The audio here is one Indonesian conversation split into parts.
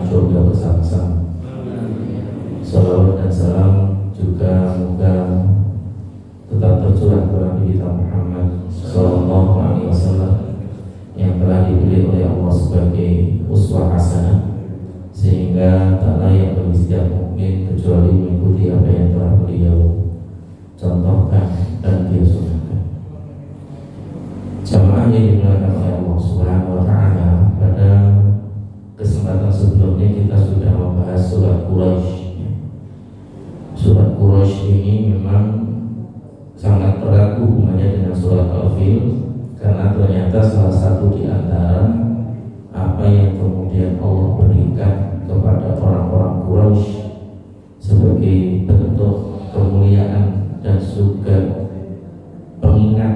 surga bersama-sama. Salawat dan salam juga moga tetap tercurah kepada Nabi kita Muhammad Sallallahu Alaihi Wasallam yang telah dipilih oleh Allah sebagai uswah hasanah, sehingga tak layak bagi setiap mukmin kecuali mengikuti apa yang telah beliau contohkan dan dia sunnahkan. Jamaah yang dimuliakan oleh Allah Subhanahu Wa Taala, pada kesempatan sebelumnya kita sudah membahas surat Quraisy. Surat Quraisy ini memang sangat erat hubungannya dengan surat Al-Fil, karena ternyata salah satu di antara apa yang kemudian Allah berikan kepada orang-orang Quraisy sebagai bentuk kemuliaan dan juga pengingat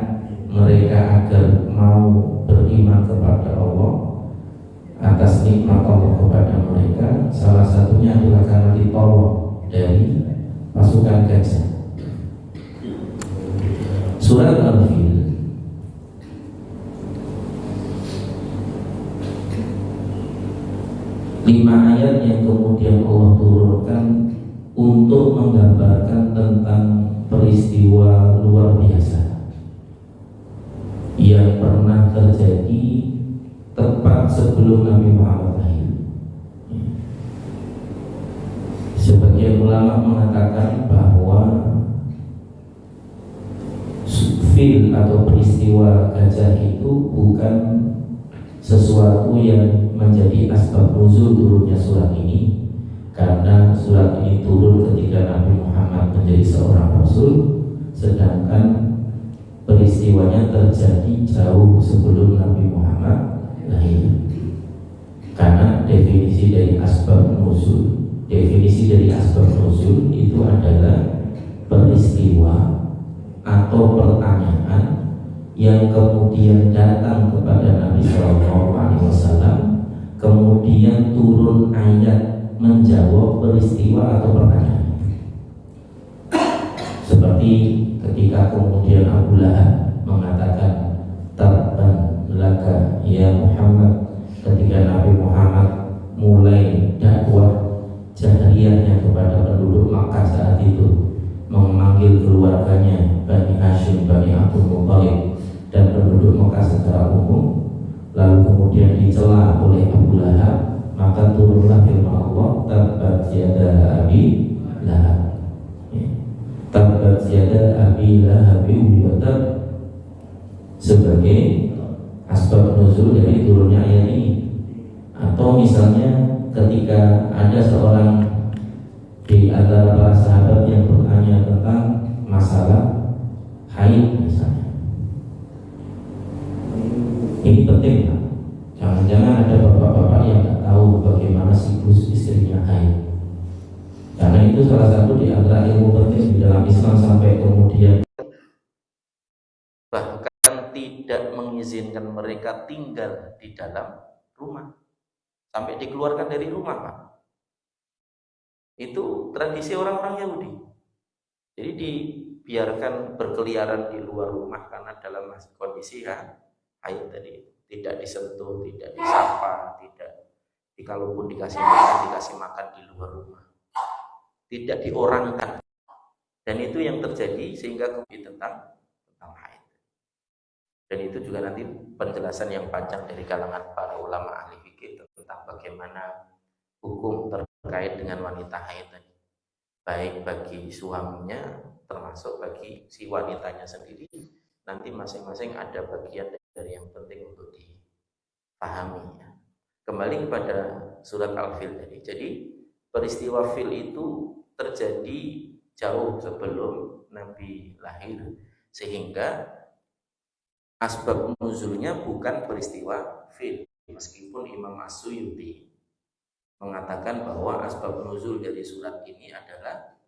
mereka agar mau beriman kepada Allah atas nikmat Allah kepada mereka, salah satunya adalah karena ditolong dari pasukan gajah. Surat Al-Fil lima ayat yang kemudian Allah turunkan untuk menggambarkan tentang peristiwa luar biasa yang pernah terjadi tepat sebelum Nabi Muhammad lahir. Sebagian ulama mengatakan bahwa fil atau peristiwa gajah itu bukan sesuatu yang menjadi asbab nuzul turunnya surat ini, karena surat ini turun ketika Nabi Muhammad menjadi seorang rasul, sedangkan peristiwanya terjadi jauh sebelum Nabi Muhammad lahir. Karena definisi dari asbab nuzul itu adalah peristiwa atau pertanyaan yang kemudian datang kepada Nabi Shallallahu Alaihi Wasallam, kemudian turun ayat menjawab peristiwa atau pertanyaan. Seperti ketika kemudian Abu Lahab mengatakan tabban laka ya Muhammad, ketika Nabi Muhammad mulai dakwah jahriyahnya kepada penduduk Makkah saat itu, memanggil keluarganya Bani Hashim, Bani Abdul Muthalib dan penduduk Makkah secara umum, lalu kemudian dicela oleh Abu Lahab, maka turunlah firman Allah, tabbat yada abi lahab, tabbat yada abi lahab wa tab, sebagai asbab nuzul dari turunnya ayat ini. Atau misalnya ketika ada seorang di antara para sahabat yang bertanya tentang masalah haid misalnya, ini penting Pak. Jangan-jangan ada bapak-bapak yang tak tahu bagaimana siklus istrinya haid, karena itu salah satu di antara ilmu penting di dalam Islam, sampai kemudian bahkan tidak mengizinkan mereka tinggal di dalam rumah, sampai dikeluarkan dari rumah Pak. Itu tradisi orang-orang Yahudi. Jadi dibiarkan berkeliaran di luar rumah karena dalam kondisi haid tadi, tidak disentuh, tidak disapa, tidak kalaupun dikasih makan di luar rumah, tidak diorangkan. Dan itu yang terjadi sehingga kemudian tentang haid. Dan itu juga nanti penjelasan yang panjang dari kalangan para ulama ahli fikih tentang bagaimana hukum terkait dengan wanita haid tadi, baik bagi suaminya termasuk bagi si wanitanya sendiri. Nanti masing-masing ada bagian dari yang penting untuk dipahami ya. Kembali kepada surat Al-Fil tadi. Jadi peristiwa fil itu terjadi jauh sebelum Nabi lahir, sehingga asbab nuzulnya bukan peristiwa fil, meskipun Imam As-Suyuti mengatakan bahwa asbab nuzul dari surat ini adalah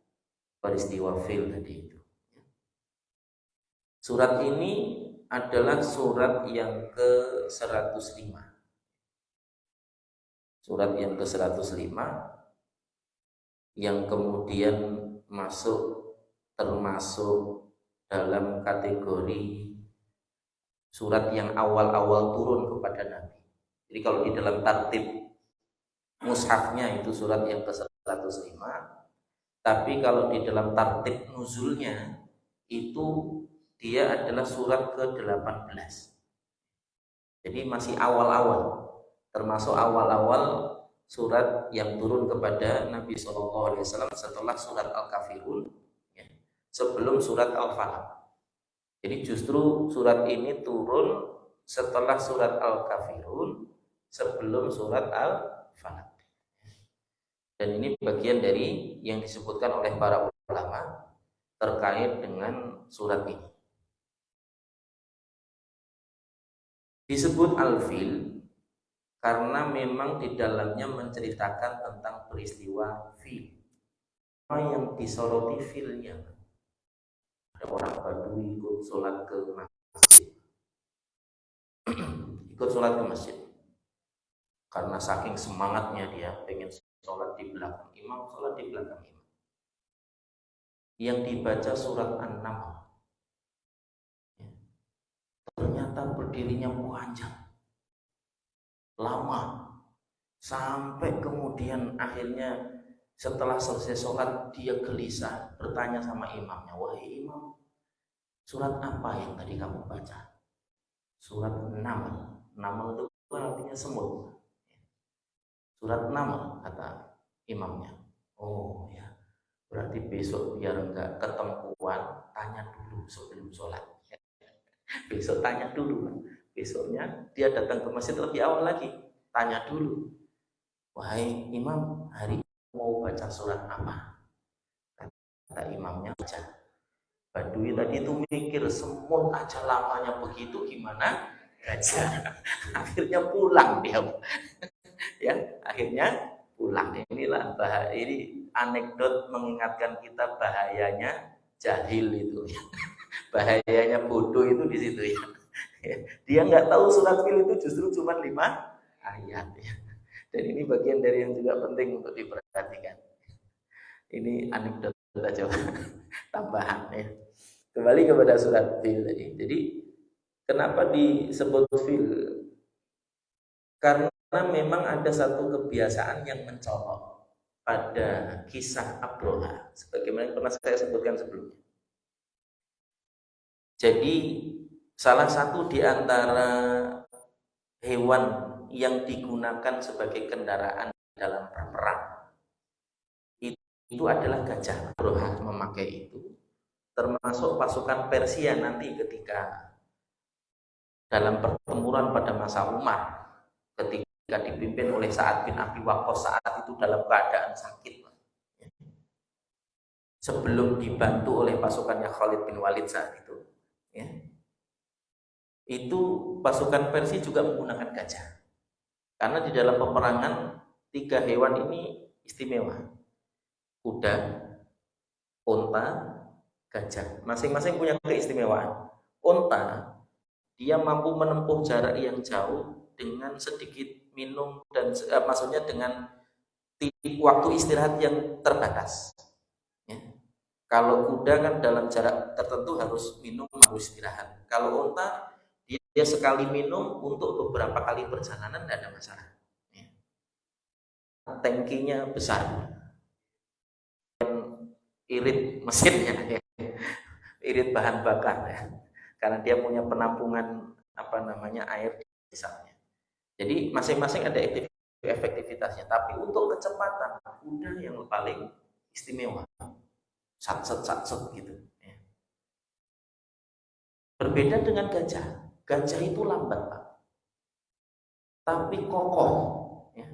peristiwa fil tadi itu. Surat ini adalah surat yang ke-105. Surat yang ke-105 yang kemudian termasuk dalam kategori surat yang awal-awal turun kepada Nabi. Jadi kalau di dalam tartib mushafnya itu surat yang ke-105. Tapi kalau di dalam tartib nuzulnya itu dia adalah surat ke-18. Jadi masih awal-awal, termasuk awal-awal surat yang turun kepada Nabi SAW setelah surat Al-Kafirun, ya, sebelum surat Al-Falaq. Jadi justru surat ini turun setelah surat Al-Kafirun, sebelum surat Al-Falaq. Dan ini bagian dari yang disebutkan oleh para ulama terkait dengan surat ini. Disebut Al-Fil karena memang di dalamnya menceritakan tentang peristiwa fil. Apa yang disoroti filnya? Ada orang Badui ikut sholat ke masjid. Ikut sholat ke masjid. Karena saking semangatnya dia pengen sholat di belakang imam, sholat di belakang imam. Yang dibaca surat An-Naml. Ternyata berdirinya panjang, lama, sampai kemudian akhirnya setelah selesai sholat dia gelisah bertanya sama imamnya, wahai imam, surat apa yang tadi kamu baca? Surat Naml. Naml itu artinya semut. Surat Naml, kata imamnya. Oh ya, berarti besok biar enggak ketempuan, tanya dulu sebelum sholat. Besok tanya dulu. Besoknya dia datang ke masjid lebih awal lagi, tanya dulu, wahai imam, hari mau baca surat apa? Kata imamnya, baca. Badui tadi itu mikir, semut aja lamanya begitu, gimana baca? Akhirnya pulang dia. Ya, akhirnya pulang. Inilah ini anekdot mengingatkan kita bahayanya jahil itu. Bahayanya bodoh itu di situ ya. Dia nggak tahu surat fil itu justru cuma 5 ayat ya. Dan ini bagian dari yang juga penting untuk diperhatikan. Ini anekdot aja tambahan ya. Kembali kepada surat fil tadi. Jadi kenapa disebut fil? Karena memang ada satu kebiasaan yang mencolok pada kisah Abroha, sebagaimana yang pernah saya sebutkan sebelumnya. Jadi salah satu di antara hewan yang digunakan sebagai kendaraan dalam perang itu adalah gajah. Abroha memakai itu, termasuk pasukan Persia nanti ketika dalam pertempuran pada masa Umar, ketika dipimpin oleh Sa'ad bin Abi Waqqas saat itu dalam keadaan sakit, sebelum dibantu oleh pasukannya Khalid bin Walid saat itu. Ya. Itu pasukan Persia juga menggunakan gajah. Karena di dalam peperangan 3 hewan ini istimewa. Kuda, unta, gajah. Masing-masing punya keistimewaan. Unta, dia mampu menempuh jarak yang jauh dengan sedikit minum dan maksudnya dengan waktu istirahat yang terbatas. Ya. Kalau kuda kan dalam jarak tertentu harus minum, harus istirahat. Kalau unta dia sekali minum untuk beberapa kali perjalanan tidak ada masalah. Ya. Tangkinya besar, irit mesinnya, ya. Irit bahan bakar ya. Karena dia punya penampungan air di sana. Jadi masing-masing ada efektivitasnya. Tapi untuk kecepatan kuda yang paling istimewa. Sat-set gitu ya. Berbeda dengan gajah. Gajah itu lambat, Pak, tapi kokoh ya.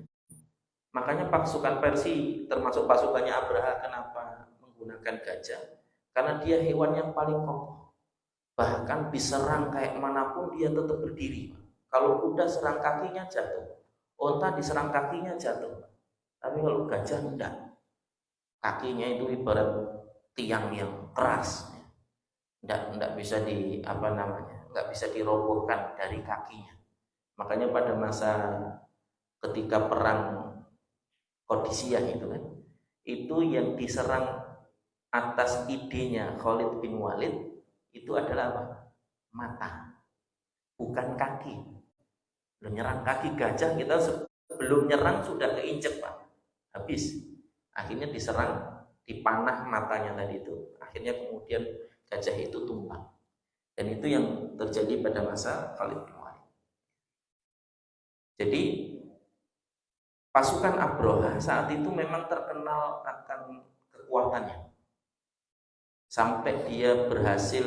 Makanya pasukan Persia termasuk pasukannya Abraha kenapa menggunakan gajah? Karena dia hewan yang paling kokoh. Bahkan diserang kayak manapun dia tetap berdiri, Pak. Kalau kuda serang kakinya jatuh, unta diserang kakinya jatuh. Tapi kalau gajah enggak. Kakinya itu ibarat tiang yang keras, enggak bisa enggak bisa dirobohkan dari kakinya. Makanya pada masa ketika perang Qadisiyah itu kan, itu yang diserang atas idenya Khalid bin Walid itu adalah apa? Mata, bukan kaki. Menyerang kaki gajah kita belum nyerang sudah keinjek Pak, habis. Akhirnya diserang, dipanah matanya tadi itu. Akhirnya kemudian gajah itu tumbang. Dan itu yang terjadi pada masa Khalid bin Walid. Jadi pasukan Abraha saat itu memang terkenal akan kekuatannya. Sampai dia berhasil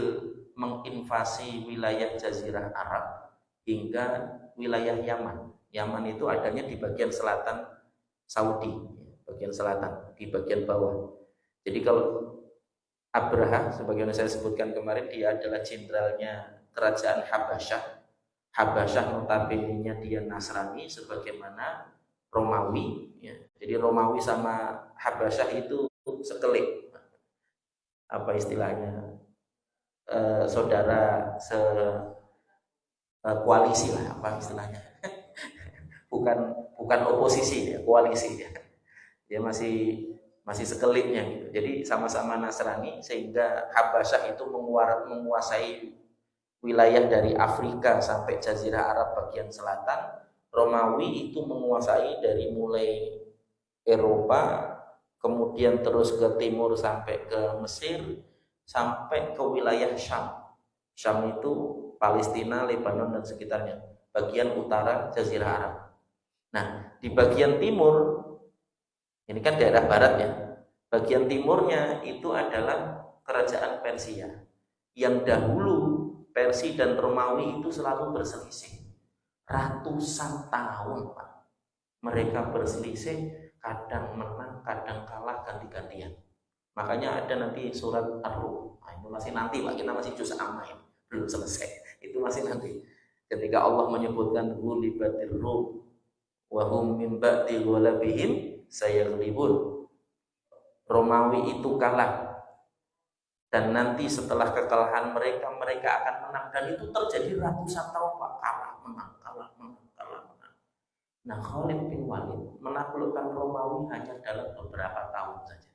menginvasi wilayah Jazirah Arab hingga wilayah Yaman. Yaman itu adanya di bagian selatan Saudi, bagian selatan, di bagian bawah. Jadi kalau Abraha, sebagaimana saya sebutkan kemarin, dia adalah jenderalnya kerajaan Habasyah. Habasyah notabene-nya dia Nasrani sebagaimana Romawi. Ya. Jadi Romawi sama Habasyah itu sekelip. Apa istilahnya? Saudara koalisi lah, apa istilahnya? bukan oposisi ya, koalisi ya. Dia masih sekelipnya gitu. Jadi sama-sama Nasrani sehingga Habasyah itu menguasai wilayah dari Afrika sampai Jazirah Arab bagian selatan. Romawi itu menguasai dari mulai Eropa, kemudian terus ke timur sampai ke Mesir, sampai ke wilayah Syam. Syam itu Palestina, Lebanon dan sekitarnya, bagian utara Jazirah Arab. Nah, di bagian timur, ini kan daerah barat ya, bagian timurnya itu adalah kerajaan Persia, yang dahulu Persia dan Romawi itu selalu berselisih. Ratusan tahun Pak, mereka berselisih, kadang menang, kadang kalah, ganti-gantian. Makanya ada nanti surat Ar-Rum. Nah, itu masih nanti Pak, kita masih juz amma ini, belum selesai. Itu masih nanti. Ketika Allah menyebutkan ghulibatir Rum wa hum min ba'di ghalabihim sayaghlibun. Romawi itu kalah, dan nanti setelah kekalahan mereka akan menang, dan itu terjadi ratusan tahun Pak, kalah menang. Nah, Khalid bin Walid menaklukkan Romawi hanya dalam beberapa tahun saja.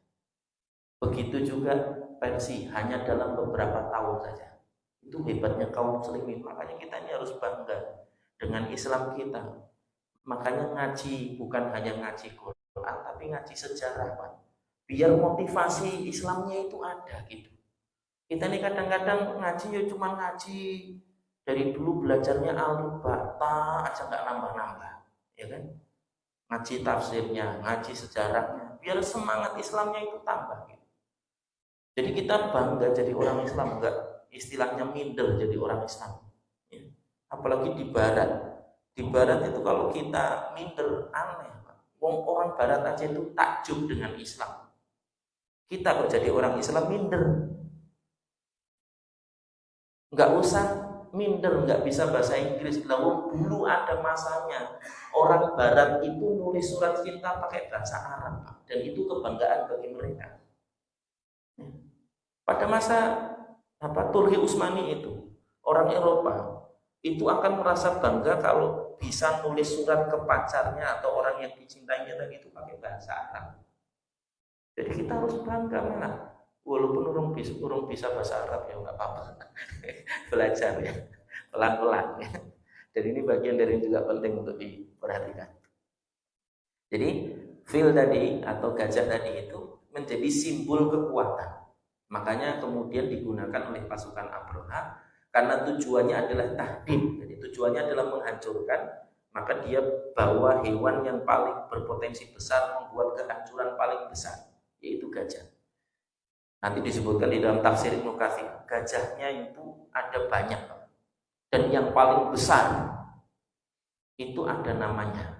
Begitu juga Persia, hanya dalam beberapa tahun saja. Itu hebatnya kaum muslimin. Makanya kita ini harus bangga dengan Islam kita. Makanya ngaji bukan hanya ngaji Quran, tapi ngaji sejarah Pak. Biar motivasi Islamnya itu ada gitu. Kita ini kadang-kadang ngaji ya cuma ngaji dari dulu belajarnya alif ba ta aja nggak nambah-nambah, ya kan? Ngaji tafsirnya, ngaji sejarahnya, biar semangat Islamnya itu tambah gitu. Jadi kita bangga jadi orang Islam, enggak istilahnya minder jadi orang Islam. Ya. Apalagi di Barat. Di Barat itu kalau kita minder aneh. Orang Barat aja itu takjub dengan Islam. Kita kok jadi orang Islam minder. Enggak usah minder, enggak bisa bahasa Inggris. Lalu dulu ada masanya orang Barat itu nulis surat cinta pakai bahasa Arab, dan itu kebanggaan bagi mereka. Pada masa Turki Utsmani itu, orang Eropa itu akan merasa bangga kalau bisa nulis surat ke pacarnya atau orang yang dicintainya tadi itu pakai bahasa Arab. Jadi kita harus bangga malah, walaupun orang bisa bahasa Arab ya nggak apa-apa, belajar ya pelan-pelan ya. Dan ini bagian dari yang juga penting untuk diperhatikan. Jadi fil tadi atau gajah tadi itu menjadi simbol kekuatan. Makanya kemudian digunakan oleh pasukan Abraha karena tujuannya adalah tahdid. Jadi tujuannya adalah menghancurkan, maka dia bawa hewan yang paling berpotensi besar membuat kehancuran paling besar, yaitu gajah. Nanti disebutkan di dalam tafsir Ibnu Katsir, gajahnya itu ada banyak, dan yang paling besar itu ada namanya.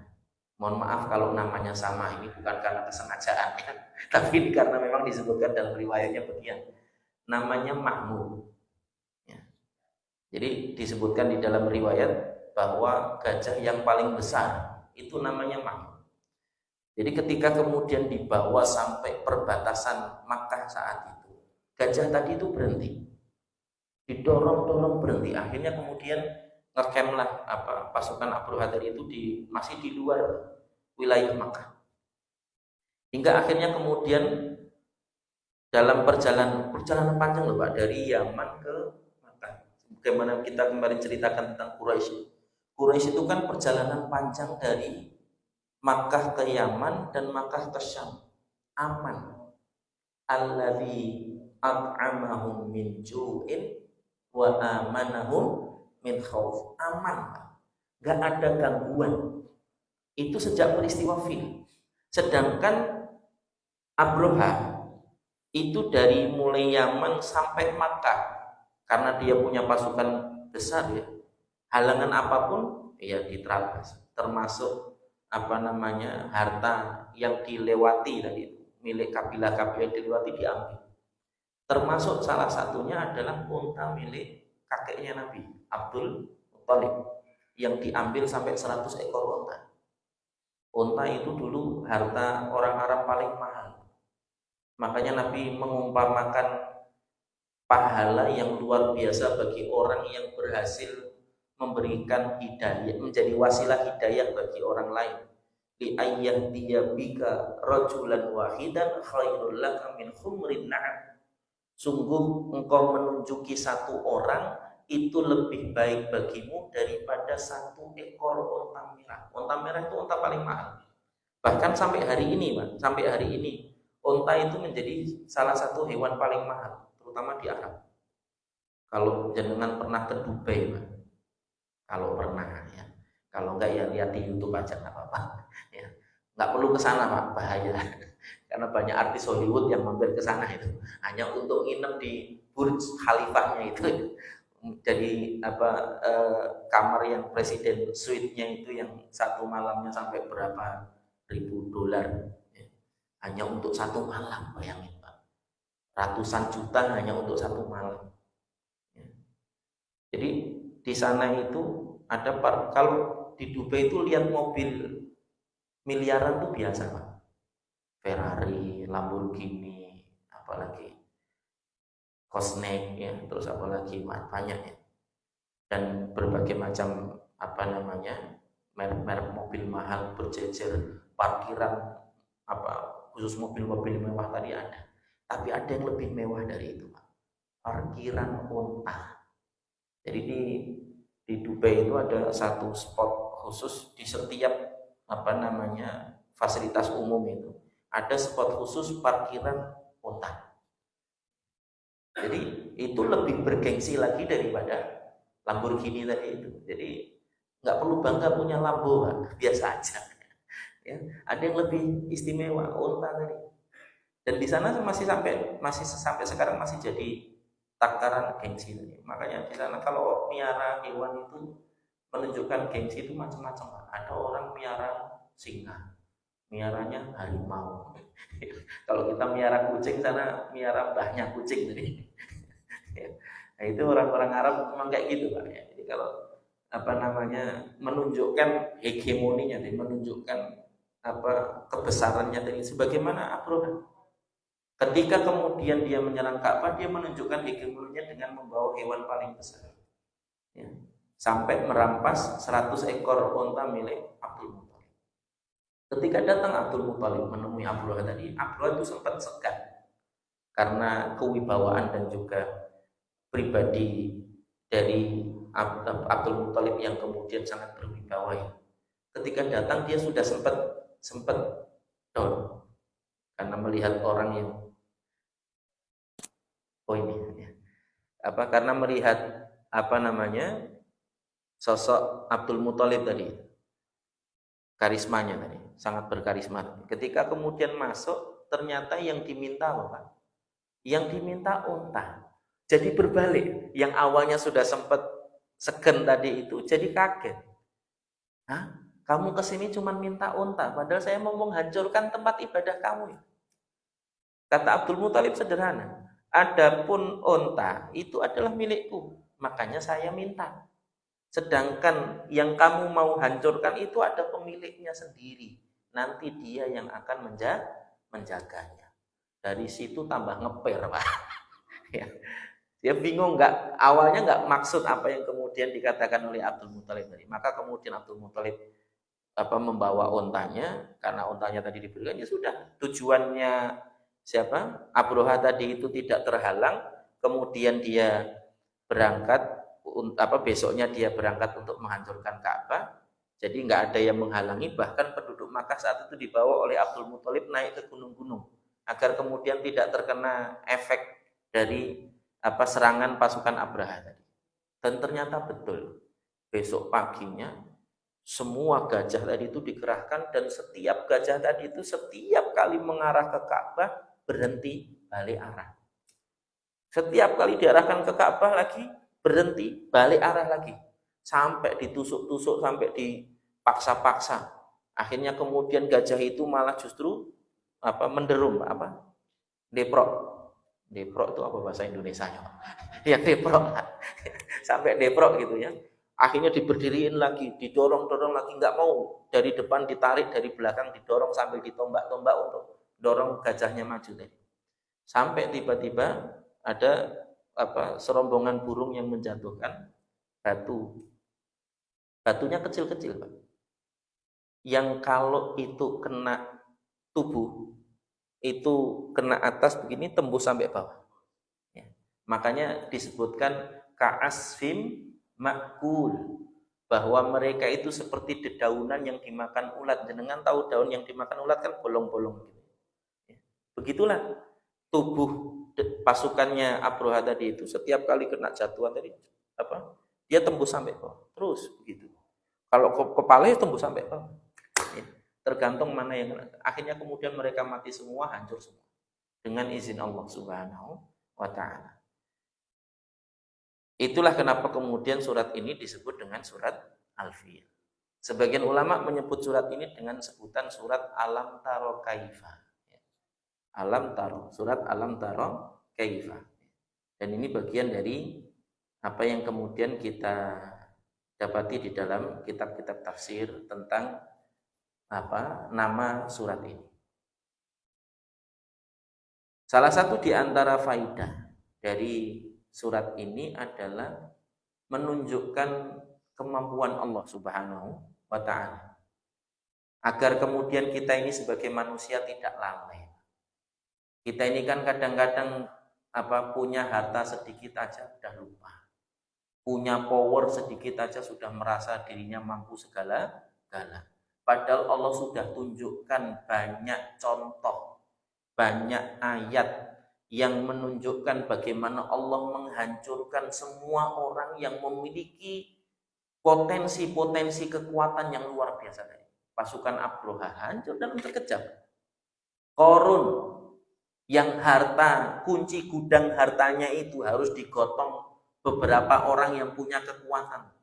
Mohon maaf kalau namanya sama, ini bukan karena kesengajaan ya, tapi ini karena memang disebutkan dalam riwayatnya bagian. Namanya Mahmud. Ya. Jadi disebutkan di dalam riwayat bahwa gajah yang paling besar itu namanya Mahmud. Jadi ketika kemudian dibawa sampai perbatasan Makkah saat itu, gajah tadi itu berhenti, didorong-dorong berhenti. Akhirnya kemudian ngecamp-lah pasukan Abraha tadi itu masih di luar wilayah Makkah. Hingga akhirnya kemudian dalam perjalanan panjang loh Pak, dari Yaman ke Makkah. Bagaimana kita kemarin ceritakan tentang Quraisy. Quraisy itu kan perjalanan panjang dari Makkah ke Yaman dan Makkah ke Syam. Aman. Alladzi at'amahum min ju'in wa amanahum min khauf. Aman. Gak ada gangguan. Itu sejak peristiwa Fil. Sedangkan Abroha itu dari mulai Yaman sampai Makkah, karena dia punya pasukan besar ya, halangan apapun ya diterabas, termasuk harta yang dilewati tadi itu, milik kabilah-kabilah dilewati diambil. Termasuk salah satunya adalah unta milik kakeknya Nabi Abdul Muthalib yang diambil sampai 100 ekor unta. Unta itu dulu harta orang Arab paling mahal. Makanya Nabi mengumpamakan pahala yang luar biasa bagi orang yang berhasil memberikan hidayah, menjadi wasilah hidayah bagi orang lain. Li ayyahdiyya bika rajulan wahidan khairul laka min humrin na'am. Sungguh engkau menunjuki satu orang itu lebih baik bagimu daripada 1 ekor unta merah. Unta merah itu unta paling mahal. Bahkan sampai hari ini, Pak, unta itu menjadi salah satu hewan paling mahal, terutama di Arab. Kalau jenengan pernah ke Dubai, Pak, kalau pernah ya, kalau enggak ya lihat di YouTube aja nggak apa-apa. Ya, nggak perlu ke sana, Pak, bahaya. Karena banyak artis Hollywood yang mampir ke sana itu hanya untuk nginep di Burj Khalifahnya itu. Jadi kamar yang presiden suite-nya itu yang 1 malamnya sampai berapa ribu dolar ya. Hanya untuk 1 malam, bayangin Pak. Ratusan juta hanya untuk 1 malam ya. Jadi di sana itu ada kalau di Dubai itu lihat mobil miliaran itu biasa Pak. Ferrari, Lamborghini, apalagi Cosnec ya, terus apalagi banyak ya. Dan berbagai macam merek-merek mobil mahal berjejer, parkiran khusus mobil-mobil mewah tadi ada. Tapi ada yang lebih mewah dari itu, Pak. Parkiran unta. Jadi di Dubai itu ada satu spot khusus di setiap fasilitas umum itu. Ada spot khusus parkiran unta. Jadi itu lebih bergengsi lagi daripada Lamborghini tadi itu. Jadi nggak perlu bangga punya Lambo, biasa aja. Ya, ada yang lebih istimewa unta tadi. Dan di sana masih sampai sekarang masih jadi takaran gengsi tadi. Makanya di sana kalau miara hewan itu menunjukkan gengsi itu macam-macam. Ada orang miara singa, miaranya harimau. Kalau kita miara kucing, sana miara mbahnya kucing tadi. Nah, itu orang-orang Arab memang kayak gitu Pak ya. Jadi kalau menunjukkan hegemoninya, menunjukkan kebesarannya tadi, sebagaimana Abraham. Ketika kemudian dia menyerang Ka'bah, dia menunjukkan hegemoninya dengan membawa hewan paling besar. Ya. Sampai merampas 100 ekor unta milik Abdul Muthalib. Ketika datang Abdul Muthalib menemui Abraham tadi, Abraham itu sempat segan karena kewibawaan dan juga pribadi dari Abdul Muthalib yang kemudian sangat berwibawa ya. Ketika datang dia sudah sempat down karena melihat orang yang karena melihat sosok Abdul Muthalib tadi, karismanya tadi sangat berkarisma. Ketika kemudian masuk, ternyata yang diminta apa? Yang diminta unta. Jadi berbalik, yang awalnya sudah sempat segen tadi itu jadi kaget. Hah? Kamu kesini cuma minta unta, padahal saya mau menghancurkan tempat ibadah kamu. Kata Abdul Muthalib sederhana, adapun unta itu adalah milikku, makanya saya minta. Sedangkan yang kamu mau hancurkan itu ada pemiliknya sendiri. Nanti dia yang akan menjaganya. Dari situ tambah ngeper, Pak. Ya. Dia bingung awalnya nggak maksud apa yang kemudian dikatakan oleh Abdul Muthalib tadi. Maka kemudian Abdul Muthalib membawa untanya, karena untanya tadi diberikan, ya sudah, tujuannya siapa? Abroha tadi itu tidak terhalang, kemudian dia berangkat besoknya dia berangkat untuk menghancurkan Ka'bah. Jadi nggak ada yang menghalangi, bahkan penduduk Makkah saat itu dibawa oleh Abdul Muthalib naik ke gunung-gunung agar kemudian tidak terkena efek dari serangan pasukan Abraha tadi. Dan ternyata betul. Besok paginya semua gajah tadi itu dikerahkan, dan setiap gajah tadi itu setiap kali mengarah ke Ka'bah berhenti balik arah. Setiap kali diarahkan ke Ka'bah lagi berhenti balik arah lagi. Sampai ditusuk-tusuk, sampai dipaksa-paksa. Akhirnya kemudian gajah itu malah justru menderum, deprok. Deprok itu apa bahasa Indonesianya? Ya deprok. Sampai deprok gitu ya. Akhirnya diberdiriin lagi, didorong-dorong lagi, nggak mau. Dari depan ditarik, dari belakang didorong sambil ditombak-tombak untuk dorong gajahnya maju tadi. Sampai tiba-tiba ada serombongan burung yang menjatuhkan batu. Batunya kecil-kecil, Pak. Yang kalau itu kena tubuh, itu kena atas begini tembus sampai bawah. Ya. Makanya disebutkan ka'asfim makul, bahwa mereka itu seperti dedaunan yang dimakan ulat. Jenengan tahu daun yang dimakan ulat kan bolong-bolong gitu. Ya. Begitulah tubuh pasukannya Abraha tadi itu setiap kali kena jatuhan tadi dia tembus sampai bawah. Terus begitu. Kalau kepala ya tembus sampai bawah. Ya. Tergantung mana yang kena. Akhirnya kemudian mereka mati semua, hancur semua. Dengan izin Allah Subhanahu wa ta'ala. Itulah kenapa kemudian surat ini disebut dengan surat Al-Fil. Sebagian ulama menyebut surat ini dengan sebutan surat Alam Taro Kaifa. Alam Taro, surat Alam Taro Kaifa. Dan ini bagian dari apa yang kemudian kita dapati di dalam kitab-kitab tafsir tentang nama surat ini. Salah satu di antara faidah dari surat ini adalah menunjukkan kemampuan Allah Subhanahu wa ta'ala. Agar kemudian kita ini sebagai manusia tidak lalai. Kita ini kan kadang-kadang punya harta sedikit aja sudah lupa. Punya power sedikit aja sudah merasa dirinya mampu segala-gala. Padahal Allah sudah tunjukkan banyak contoh, banyak ayat yang menunjukkan bagaimana Allah menghancurkan semua orang yang memiliki potensi-potensi kekuatan yang luar biasa. Pasukan Abraha hancur dalam sekejap. Qarun yang kunci gudang hartanya itu harus digotong beberapa orang yang punya kekuatan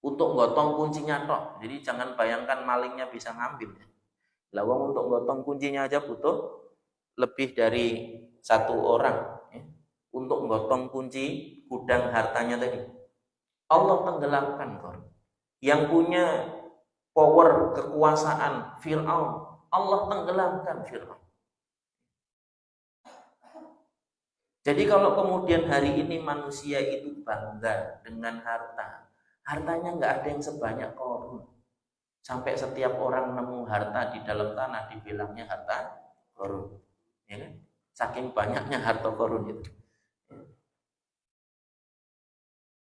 untuk gotong kuncinya tok. Jadi jangan bayangkan malingnya bisa ngambil. Lawang untuk gotong kuncinya aja butuh lebih dari satu orang untuk gotong kunci gudang hartanya tadi. Allah tenggelamkan Qarun. Yang punya power kekuasaan Fir'aun, Allah tenggelamkan Fir'aun. Jadi kalau kemudian hari ini manusia itu bangga dengan hartanya nggak ada yang sebanyak Qarun. Sampai setiap orang nemu harta di dalam tanah dibilangnya harta Qarun, ya kan? Saking banyaknya harta Qarun itu.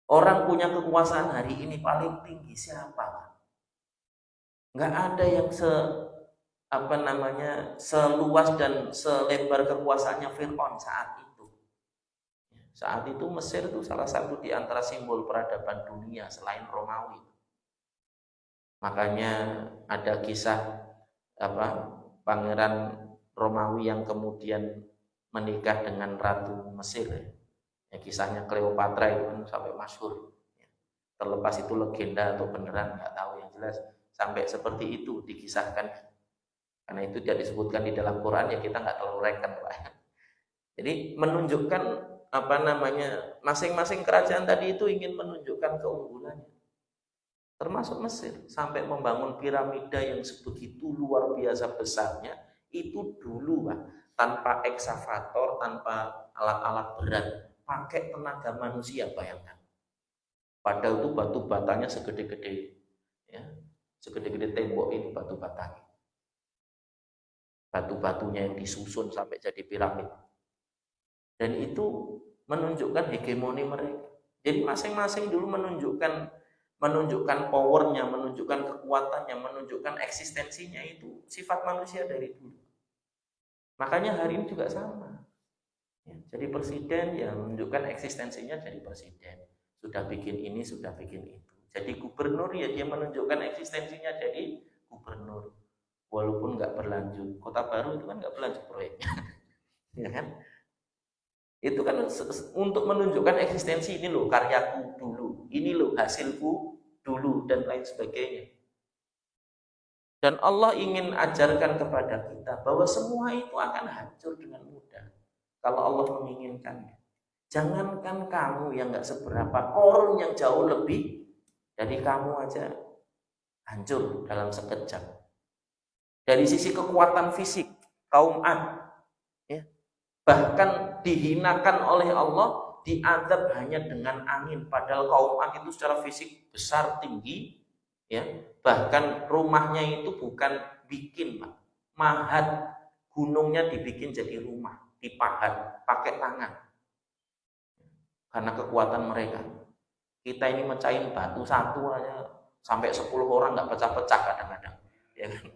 Orang punya kekuasaan hari ini paling tinggi siapa? Nggak ada yang seluas dan selebar kekuasaannya Fir'aun saat itu. Saat itu Mesir itu salah satu di antara simbol peradaban dunia selain Romawi. Makanya ada kisah pangeran Romawi yang kemudian menikah dengan ratu Mesir. Ya, kisahnya Cleopatra itu kan sampai masyhur. Terlepas itu legenda atau beneran nggak tahu, yang jelas sampai seperti itu dikisahkan. Karena itu tidak disebutkan di dalam Quran, ya kita nggak terlalu reken, Pak. Jadi menunjukkan masing-masing kerajaan tadi itu ingin menunjukkan keunggulannya. Termasuk Mesir sampai membangun piramida yang sebegitu luar biasa besarnya itu dulu, Pak, tanpa eksavator, tanpa alat-alat berat, pakai tenaga manusia, bayangkan. Padahal itu batu batanya segede-gede, ya, segede-gede tembok ini batu batanya. Batu-batunya yang disusun sampai jadi piramid. Dan itu menunjukkan hegemoni mereka. Jadi masing-masing dulu menunjukkan menunjukkan powernya, menunjukkan kekuatannya, menunjukkan eksistensinya, itu sifat manusia dari dulu. Makanya hari ini juga sama. Ya, jadi presiden ya menunjukkan eksistensinya jadi presiden. Sudah bikin ini, sudah bikin itu. Jadi gubernur ya dia menunjukkan eksistensinya jadi gubernur. Walaupun nggak berlanjut. Kota Baru itu kan nggak berlanjut proyeknya. Ya kan? Itu kan untuk menunjukkan eksistensi, ini loh karyaku dulu, ini loh hasilku dulu, dan lain sebagainya. Dan Allah ingin ajarkan kepada kita bahwa semua itu akan hancur dengan mudah kalau Allah menginginkannya. Jangankan kamu yang nggak seberapa, korun yang jauh lebih dari kamu aja hancur dalam sekejap. Dari sisi kekuatan fisik, kaum Ad, ya, bahkan dihinakan oleh Allah, diadab hanya dengan angin. Padahal kaum Ad itu secara fisik besar, tinggi, ya, bahkan rumahnya itu bukan bikin, Pak. Mahat, gunungnya dibikin jadi rumah, dipahat pakai tangan. Karena kekuatan mereka. Kita ini mecahin batu satu aja sampai 10 orang nggak pecah-pecah kadang-kadang. Ya kan?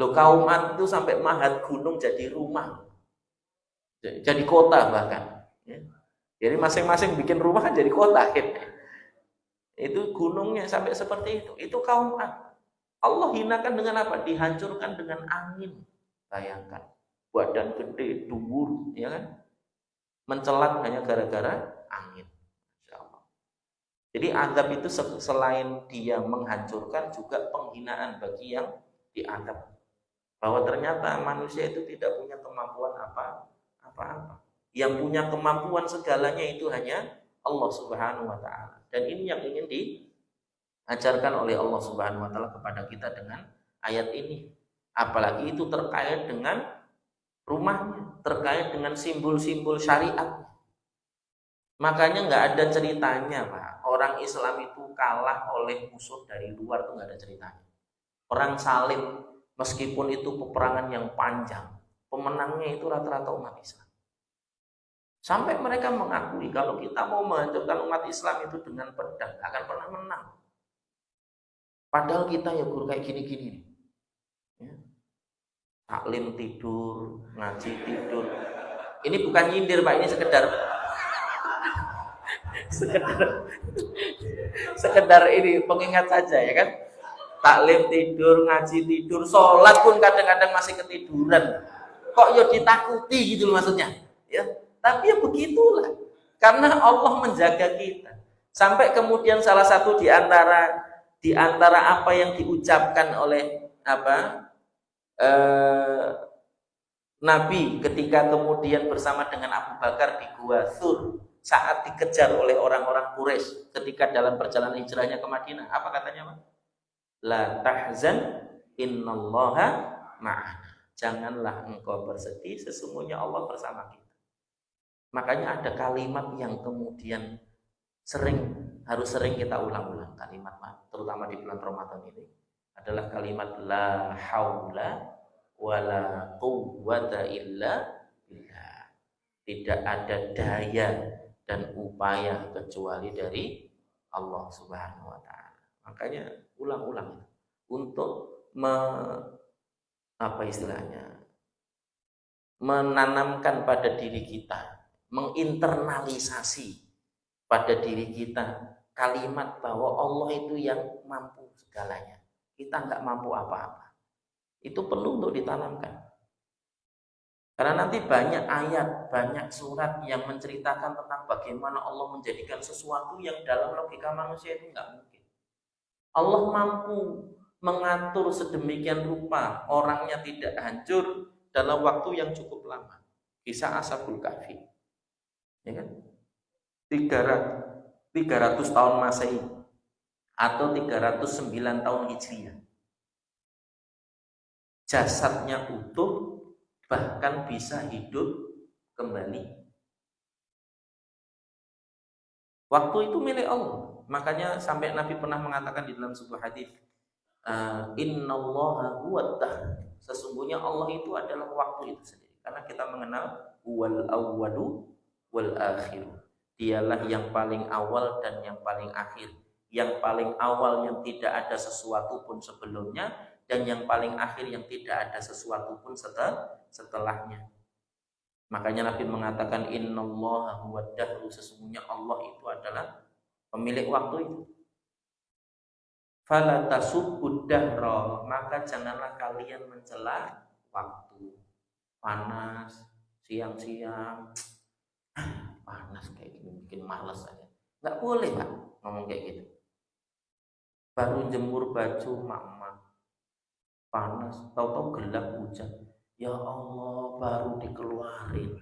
Loh, kaum Ad itu sampai mahat gunung jadi rumah, jadi kota bahkan. Ya. Jadi masing-masing bikin rumah kan jadi kota. Itu gunungnya sampai seperti itu. Itu kaum Ad. Allah hinakan dengan apa? Dihancurkan dengan angin. Bayangkan, badan gede, dhuwur, ya kan? Mencelat hanya gara-gara angin. Jadi azab itu selain dia menghancurkan, juga penghinaan bagi yang diazab. Bahwa ternyata manusia itu tidak punya kemampuan apa-apa. Yang punya kemampuan segalanya itu hanya Allah Subhanahu wa taala. Dan ini yang ingin diajarkan oleh Allah Subhanahu wa taala kepada kita dengan ayat ini. Apalagi itu terkait dengan rumahnya, terkait dengan simbol-simbol syariat. Makanya nggak ada ceritanya, Pak, orang Islam itu kalah oleh musuh dari luar, tuh nggak ada ceritanya. Perang salib, meskipun itu peperangan yang panjang, pemenangnya itu rata-rata umat Islam. Sampai mereka mengakui kalau kita mau menghancurkan umat Islam itu dengan pedang, gak akan pernah menang. Padahal kita ya guru kayak gini-gini. Ya. Taklim tidur, ngaji tidur. Ini bukan nyindir, Pak, ini sekedar ini pengingat saja, ya kan. Taklim tidur, ngaji tidur, sholat pun kadang-kadang masih ketiduran. Kok ya ditakuti gitu loh maksudnya. Ya, tapi ya begitulah. Karena Allah menjaga kita. Sampai kemudian salah satu di antara apa yang diucapkan oleh Nabi ketika kemudian bersama dengan Abu Bakar di Gua Thur saat dikejar oleh orang-orang Quraisy ketika dalam perjalanan hijrahnya ke Madinah, apa katanya, Pak? La tahzan innallaha ma'ana. Janganlah engkau bersedih, sesungguhnya Allah bersama kita. Makanya ada kalimat yang kemudian harus sering kita ulang-ulang, kalimat, terutama di bulan Ramadan ini, adalah kalimat la haula wala quwwata illa billah. Tidak ada daya dan upaya kecuali dari Allah Subhanahu wa taala. Makanya ulang-ulang untuk menanamkan pada diri kita, menginternalisasi pada diri kita kalimat bahwa Allah itu yang mampu segalanya. Kita nggak mampu apa-apa. Itu perlu untuk ditanamkan. Karena nanti banyak ayat, banyak surat yang menceritakan tentang bagaimana Allah menjadikan sesuatu yang dalam logika manusia itu nggak mungkin. Allah mampu mengatur sedemikian rupa orangnya tidak hancur dalam waktu yang cukup lama. Kisah Ashabul Kahfi, ya kan? 300 tahun Masehi atau 309 tahun Hijriah. Jasadnya utuh, bahkan bisa hidup kembali. Waktu itu milik Allah. Makanya sampai Nabi pernah mengatakan di dalam sebuah hadis, innallaha huwad dahr. Sesungguhnya Allah itu adalah waktu itu sendiri. Karena kita mengenal wal awwalu wal akhiru. Dialah yang paling awal dan yang paling akhir. Yang paling awal yang tidak ada sesuatu pun sebelumnya, dan yang paling akhir yang tidak ada sesuatu pun setelahnya. Makanya Nabi mengatakan innallaha huwad dahru, sesungguhnya Allah itu adalah pemilik waktu itu. Fala tasubbud dahra, maka janganlah kalian mencela waktu. Panas, siang-siang, panas kayak gini, bikin malas aja. Nggak boleh Pak ngomong kayak gitu. Baru jemur baju mak-mak, panas, tahu-tahu gelap hujan. Ya Allah, baru dikeluarin.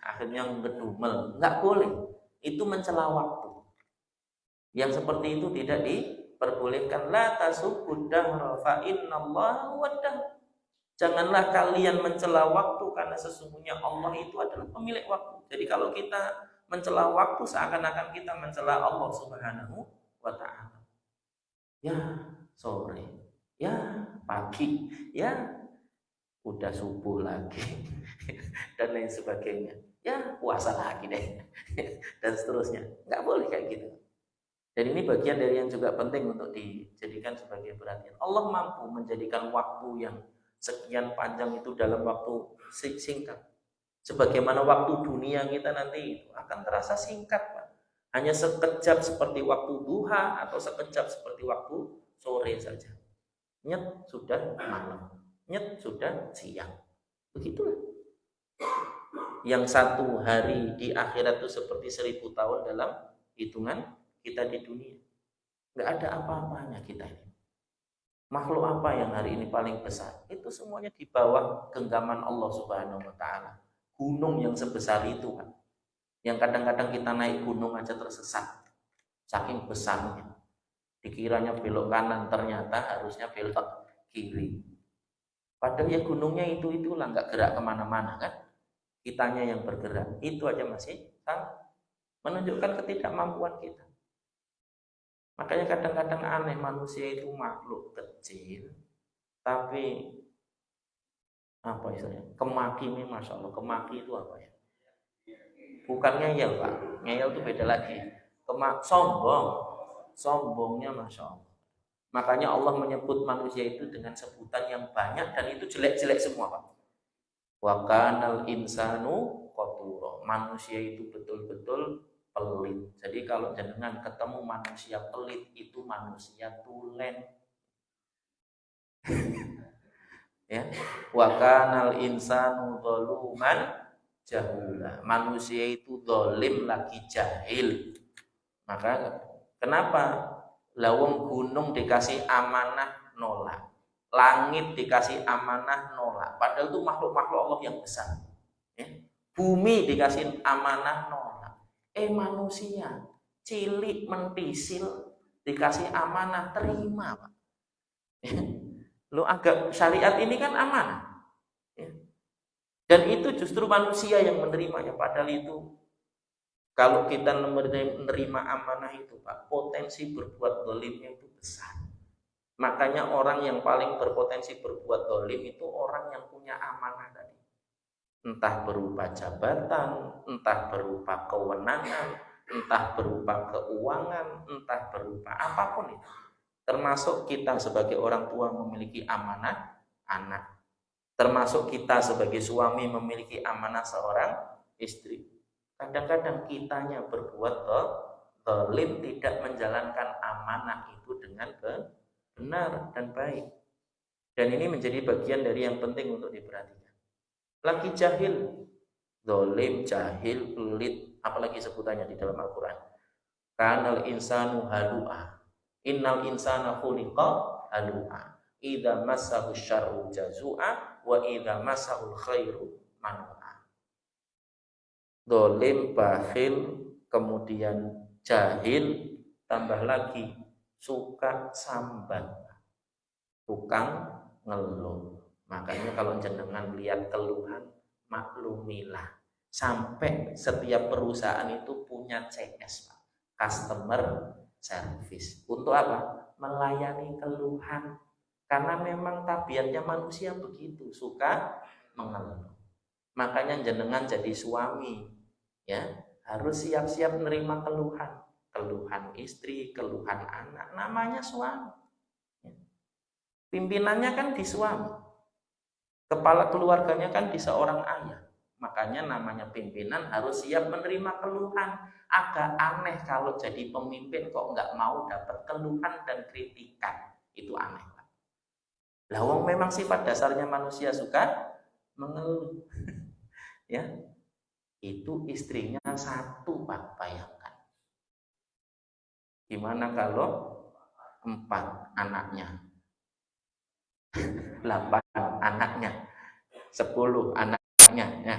Akhirnya ngedumel. Nggak boleh. Itu mencela waktu. Yang seperti itu tidak diperbolehkan. La tasubbud dahra fa innallaha huwad-dahr. Janganlah kalian mencela waktu, karena sesungguhnya Allah itu adalah pemilik waktu. Jadi kalau kita mencela waktu, seakan-akan kita mencela Allah Subhanahu wa ta'ala. Ya sore, ya pagi, ya udah subuh lagi, dan lain sebagainya. Ya puasa lagi deh, dan seterusnya. Nggak boleh kayak gitu. Dan ini bagian dari yang juga penting untuk dijadikan sebagai perhatian. Allah mampu menjadikan waktu yang sekian panjang itu dalam waktu singkat. Sebagaimana waktu dunia kita nanti itu akan terasa singkat, Pak. Hanya sekejap seperti waktu duha atau sekejap seperti waktu sore saja. Nyet sudah malam, nyet sudah siang. Begitulah. Yang satu hari di akhirat itu seperti 1000 tahun dalam hitungan kita di dunia. Nggak ada apa-apanya kita ini. Makhluk apa yang hari ini paling besar? Itu semuanya di bawah genggaman Allah Subhanahu wa ta'ala. Gunung yang sebesar itu kan. Yang kadang-kadang kita naik gunung aja tersesat. Saking besarnya. Dikiranya belok kanan, ternyata harusnya belok kiri. Padahal ya gunungnya itulah, nggak gerak kemana-mana kan. Kitanya yang bergerak. Itu aja masih salah. Menunjukkan ketidakmampuan kita. Makanya kadang-kadang aneh, manusia itu makhluk kecil, tapi apa istilahnya? Kemaki ini, masya Allah, kemaki itu apa ya? Bukan ngeyel Pak, ngeyel itu beda lagi. Sombongnya masya Allah. Makanya Allah menyebut manusia itu dengan sebutan yang banyak dan itu jelek-jelek semua Pak. Wa kanal insanu qatura. Manusia itu betul-betul pelit. Jadi kalau jenengan ketemu manusia pelit, itu manusia tulen. Ya. Wa kanal insanu zaluman jahula. Manusia itu zalim lagi jahil. Maka kenapa lawang gunung dikasih amanah nolak, langit dikasih amanah nolak, padahal itu makhluk-makhluk Allah yang besar. Ya. Bumi dikasih amanah nolak. Manusia cilik mentisil dikasih amanah terima Pak. Lo agak syariat ini kan amanah ya. Dan itu justru manusia yang menerimanya. Padahal itu kalau kita menerima amanah itu Pak, potensi berbuat zalimnya itu besar. Makanya orang yang paling berpotensi berbuat zalim itu orang yang punya amanah tadi. Entah berupa jabatan, entah berupa kewenangan, entah berupa keuangan, entah berupa apapun itu. Termasuk kita sebagai orang tua memiliki amanah anak. Termasuk kita sebagai suami memiliki amanah seorang istri. Kadang-kadang kitanya berbuat zalim, tidak menjalankan amanah itu dengan benar dan baik. Dan ini menjadi bagian dari yang penting untuk diperhatikan. Lagi jahil, zalim, jahil, pelit, apalagi sebutannya di dalam Al-Quran. Kanal insanu halu'a, innal insana khuliqa halu'a, idza massahu syarru jazu'a, wa idza massahu khairu manu'a. Zalim, bakhil, kemudian jahil, tambah lagi suka sambat, tukang ngeluh. Makanya kalau jenengan lihat keluhan, maklumilah. Sampai setiap perusahaan itu punya CS, Pak, customer service. Untuk apa? Melayani keluhan. Karena memang tabiatnya manusia begitu, suka mengeluh. Makanya jenengan jadi suami, ya harus siap-siap menerima keluhan. Keluhan istri, keluhan anak, namanya suami. Pimpinannya kan di suami. Kepala keluarganya kan di seorang ayah. Makanya namanya pimpinan harus siap menerima keluhan. Agak aneh kalau jadi pemimpin kok nggak mau dapat keluhan dan kritikan. Itu aneh. Lah wong memang sifat dasarnya manusia suka mengeluh. Ya. Itu istrinya satu, Pak, bayangkan. Gimana kalau 4 anaknya? 8 anaknya, 10 anaknya, ya.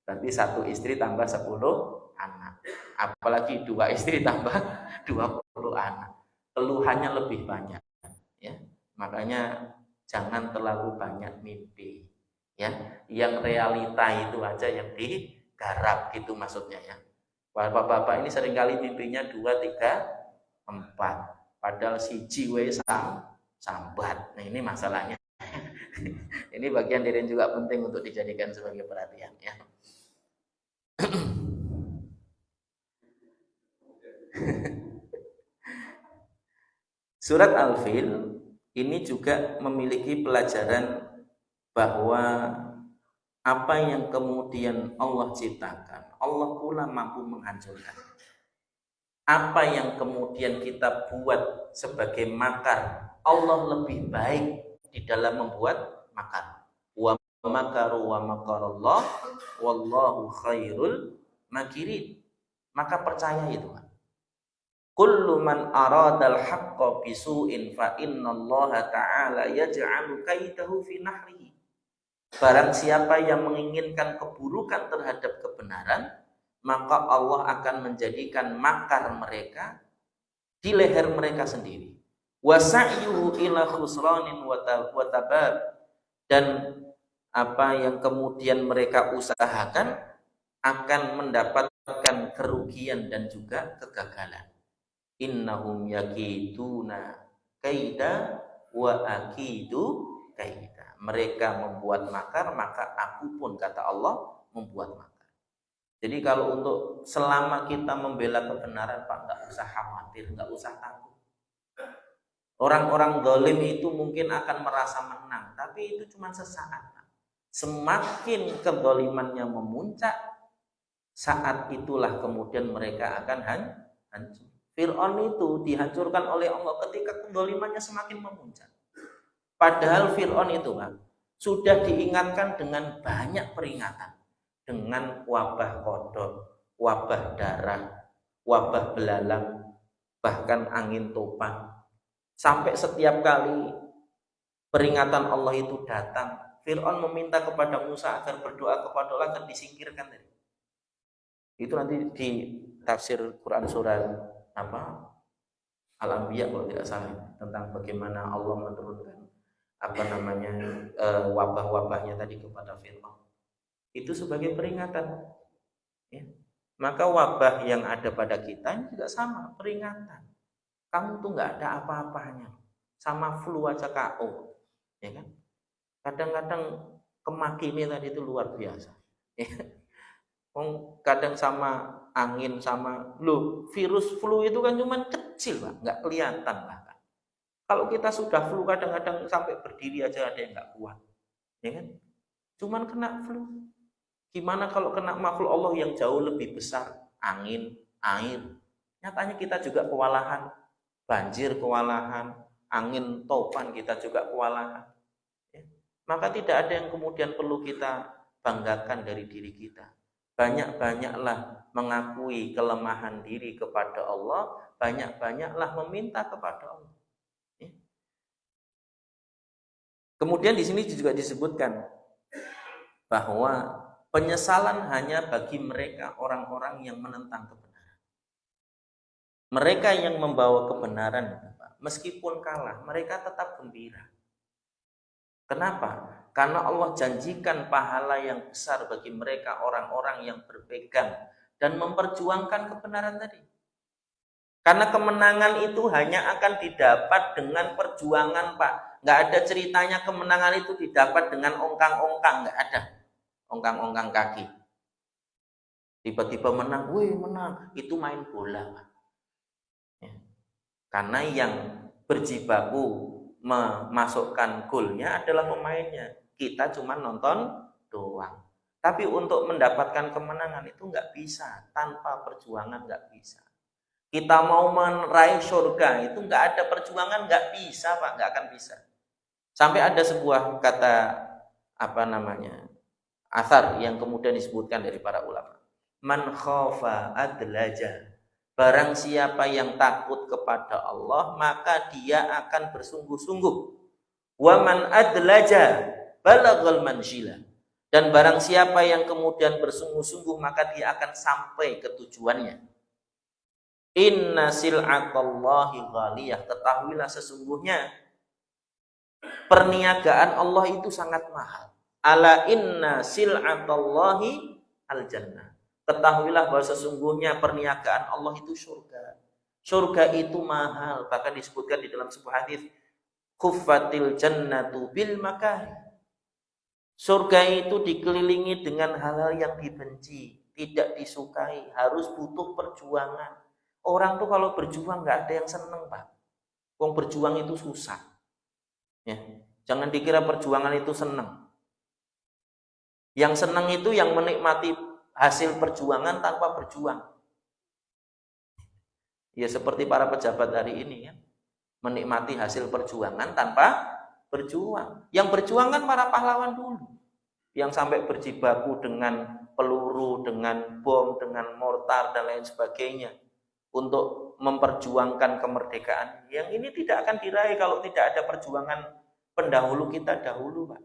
Berarti 1 istri tambah 10 anak. Apalagi 2 istri tambah 20 anak. Keluhannya lebih banyak, ya. Makanya jangan terlalu banyak mimpi, ya. Yang realita itu aja yang digarap, gitu maksudnya, ya. Bapak-bapak ini seringkali mimpinya 2, 3, 4. Padahal si jiwe sambat. Nah, ini masalahnya. Ini bagian dari juga penting untuk dijadikan sebagai perhatian, ya. Surat Al-Fil ini juga memiliki pelajaran bahwa apa yang kemudian Allah ciptakan, Allah pula mampu menghancurkan. Apa yang kemudian kita buat sebagai makar, Allah lebih baik di dalam membuat makar. Wa makaru wa makarallah wallahu khairul makirin. Maka percaya itu. Kullu man aradal haqqa bisu'in fa innallaha ta'ala yaj'alu kaidahu fi nahrihi. Barang siapa yang menginginkan keburukan terhadap kebenaran, maka Allah akan menjadikan makar mereka di leher mereka sendiri. Wasa'yuhu ila khusranin wa tabab, dan apa yang kemudian mereka usahakan akan mendapatkan kerugian dan juga kegagalan. Innahum yakiduna kaida wa akidu kaida. Mereka membuat makar, maka aku pun, kata Allah, membuat makar. Jadi kalau untuk selama kita membela kebenaran, Pak, nggak usah khawatir, nggak usah takut. Orang-orang zalim itu mungkin akan merasa menang, tapi itu cuma sesaat. Semakin kezalimannya memuncak, saat itulah kemudian mereka akan hancur. Fir'aun itu dihancurkan oleh Allah ketika kezalimannya semakin memuncak. Padahal Fir'aun itu, Pak, sudah diingatkan dengan banyak peringatan. Dengan wabah kodok, wabah darah, wabah belalang, bahkan angin topan. Sampai setiap kali peringatan Allah itu datang, Fir'aun meminta kepada Musa agar berdoa kepada Allah agar disingkirkan dari. Itu nanti di tafsir Quran surah Al-Anbiya kalau tidak salah, tentang bagaimana Allah menurunkan wabah-wabahnya tadi kepada Fir'aun. Itu sebagai peringatan, ya. Maka wabah yang ada pada kita juga sama, peringatan. Kamu tuh nggak ada apa-apanya, sama flu aja KO, ya kan? Kadang-kadang kemakini tadi itu luar biasa, ya. Kadang sama angin, sama virus flu itu kan cuma kecil, Pak, nggak kelihatan bahkan. Kalau kita sudah flu kadang-kadang sampai berdiri aja ada yang nggak kuat, ya kan? Cuman kena flu. Gimana kalau kena makhluk Allah yang jauh lebih besar, angin, air. Nyatanya kita juga kewalahan, banjir kewalahan, angin topan kita juga kewalahan. Ya. Maka tidak ada yang kemudian perlu kita banggakan dari diri kita. Banyak-banyaklah mengakui kelemahan diri kepada Allah, banyak-banyaklah meminta kepada Allah. Ya. Kemudian di sini juga disebutkan bahwa penyesalan hanya bagi mereka orang-orang yang menentang kebenaran. Mereka yang membawa kebenaran, meskipun kalah, mereka tetap gembira. Kenapa? Karena Allah janjikan pahala yang besar bagi mereka orang-orang yang berpegang dan memperjuangkan kebenaran tadi. Karena kemenangan itu hanya akan didapat dengan perjuangan, Pak. Nggak ada ceritanya kemenangan itu didapat dengan ongkang-ongkang, nggak ada. Ongkang-ongkang kaki. Tiba-tiba menang, wih menang, itu main bola, Pak. Ya. Karena yang berjibaku memasukkan golnya adalah pemainnya. Kita cuma nonton doang. Tapi untuk mendapatkan kemenangan itu nggak bisa, tanpa perjuangan nggak bisa. Kita mau meraih surga itu nggak ada perjuangan, nggak bisa, Pak, nggak akan bisa. Sampai ada sebuah kata asar yang kemudian disebutkan dari para ulama. Man khafa adlaja. Barang siapa yang takut kepada Allah, maka dia akan bersungguh-sungguh. Wa man adlaja balaghal manzila. Dan barang siapa yang kemudian bersungguh-sungguh, maka dia akan sampai ke tujuannya. Inna sil'atallahi ghaliyah. Ketahuilah sesungguhnya perniagaan Allah itu sangat mahal. Ala inna sil'atallahi al-jannah. Ketahuilah bahwa sesungguhnya perniagaan Allah itu surga. Surga itu mahal. Bahkan disebutkan di dalam sebuah hadis, khuffatil jannatu bil makari. Surga itu dikelilingi dengan hal-hal yang dibenci, tidak disukai, harus butuh perjuangan. Orang tuh kalau berjuang nggak ada yang seneng, Pak. Wong berjuang itu susah. Ya, jangan dikira perjuangan itu seneng. Yang seneng itu yang menikmati hasil perjuangan tanpa berjuang. Ya seperti para pejabat hari ini ya, menikmati hasil perjuangan tanpa berjuang. Yang berjuang kan para pahlawan dulu, yang sampai berjibaku dengan peluru, dengan bom, dengan mortar dan lain sebagainya untuk memperjuangkan kemerdekaan. Yang ini tidak akan diraih kalau tidak ada perjuangan pendahulu kita dahulu, Pak.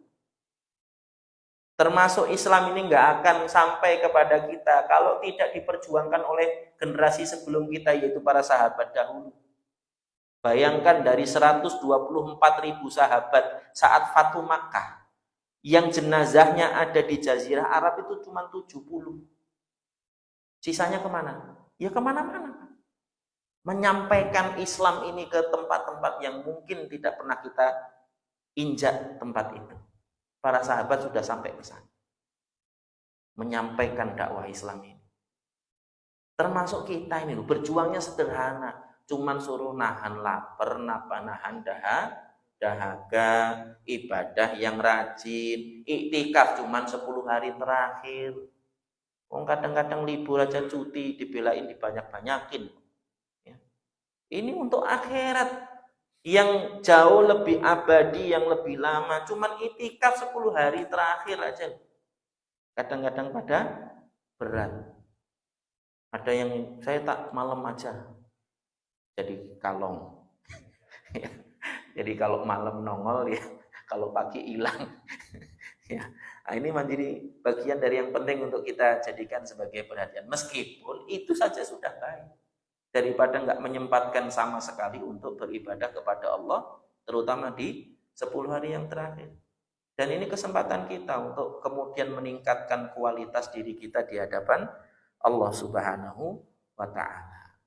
Termasuk Islam ini nggak akan sampai kepada kita kalau tidak diperjuangkan oleh generasi sebelum kita, yaitu para sahabat dahulu. Bayangkan dari 124.000 sahabat saat Fatu Makkah, yang jenazahnya ada di Jazirah Arab itu cuma 70. Sisanya kemana? Ya kemana-mana. Menyampaikan Islam ini ke tempat-tempat yang mungkin tidak pernah kita injak tempat itu. Para sahabat sudah sampai ke sana. Menyampaikan dakwah Islam ini. Termasuk kita ini berjuangnya sederhana. Cuman suruh nahan lapar, nahan dahaga, ibadah yang rajin, iktikaf cuman 10 hari terakhir. Kadang-kadang libur aja cuti, dibelain dibanyak-banyakin. Ya. Ini untuk akhirat yang jauh lebih abadi, yang lebih lama. Cuman iktikaf 10 hari terakhir aja. Kadang-kadang pada berat. Ada yang saya tak malam aja. Jadi kalong. Jadi kalau malam nongol ya, kalau pagi hilang. Ya. Nah, ini menjadi bagian dari yang penting untuk kita jadikan sebagai perhatian. Meskipun itu saja sudah baik. Daripada nggak menyempatkan sama sekali untuk beribadah kepada Allah, terutama di 10 hari yang terakhir. Dan ini kesempatan kita untuk kemudian meningkatkan kualitas diri kita di hadapan Allah Subhanahu wa Ta'ala.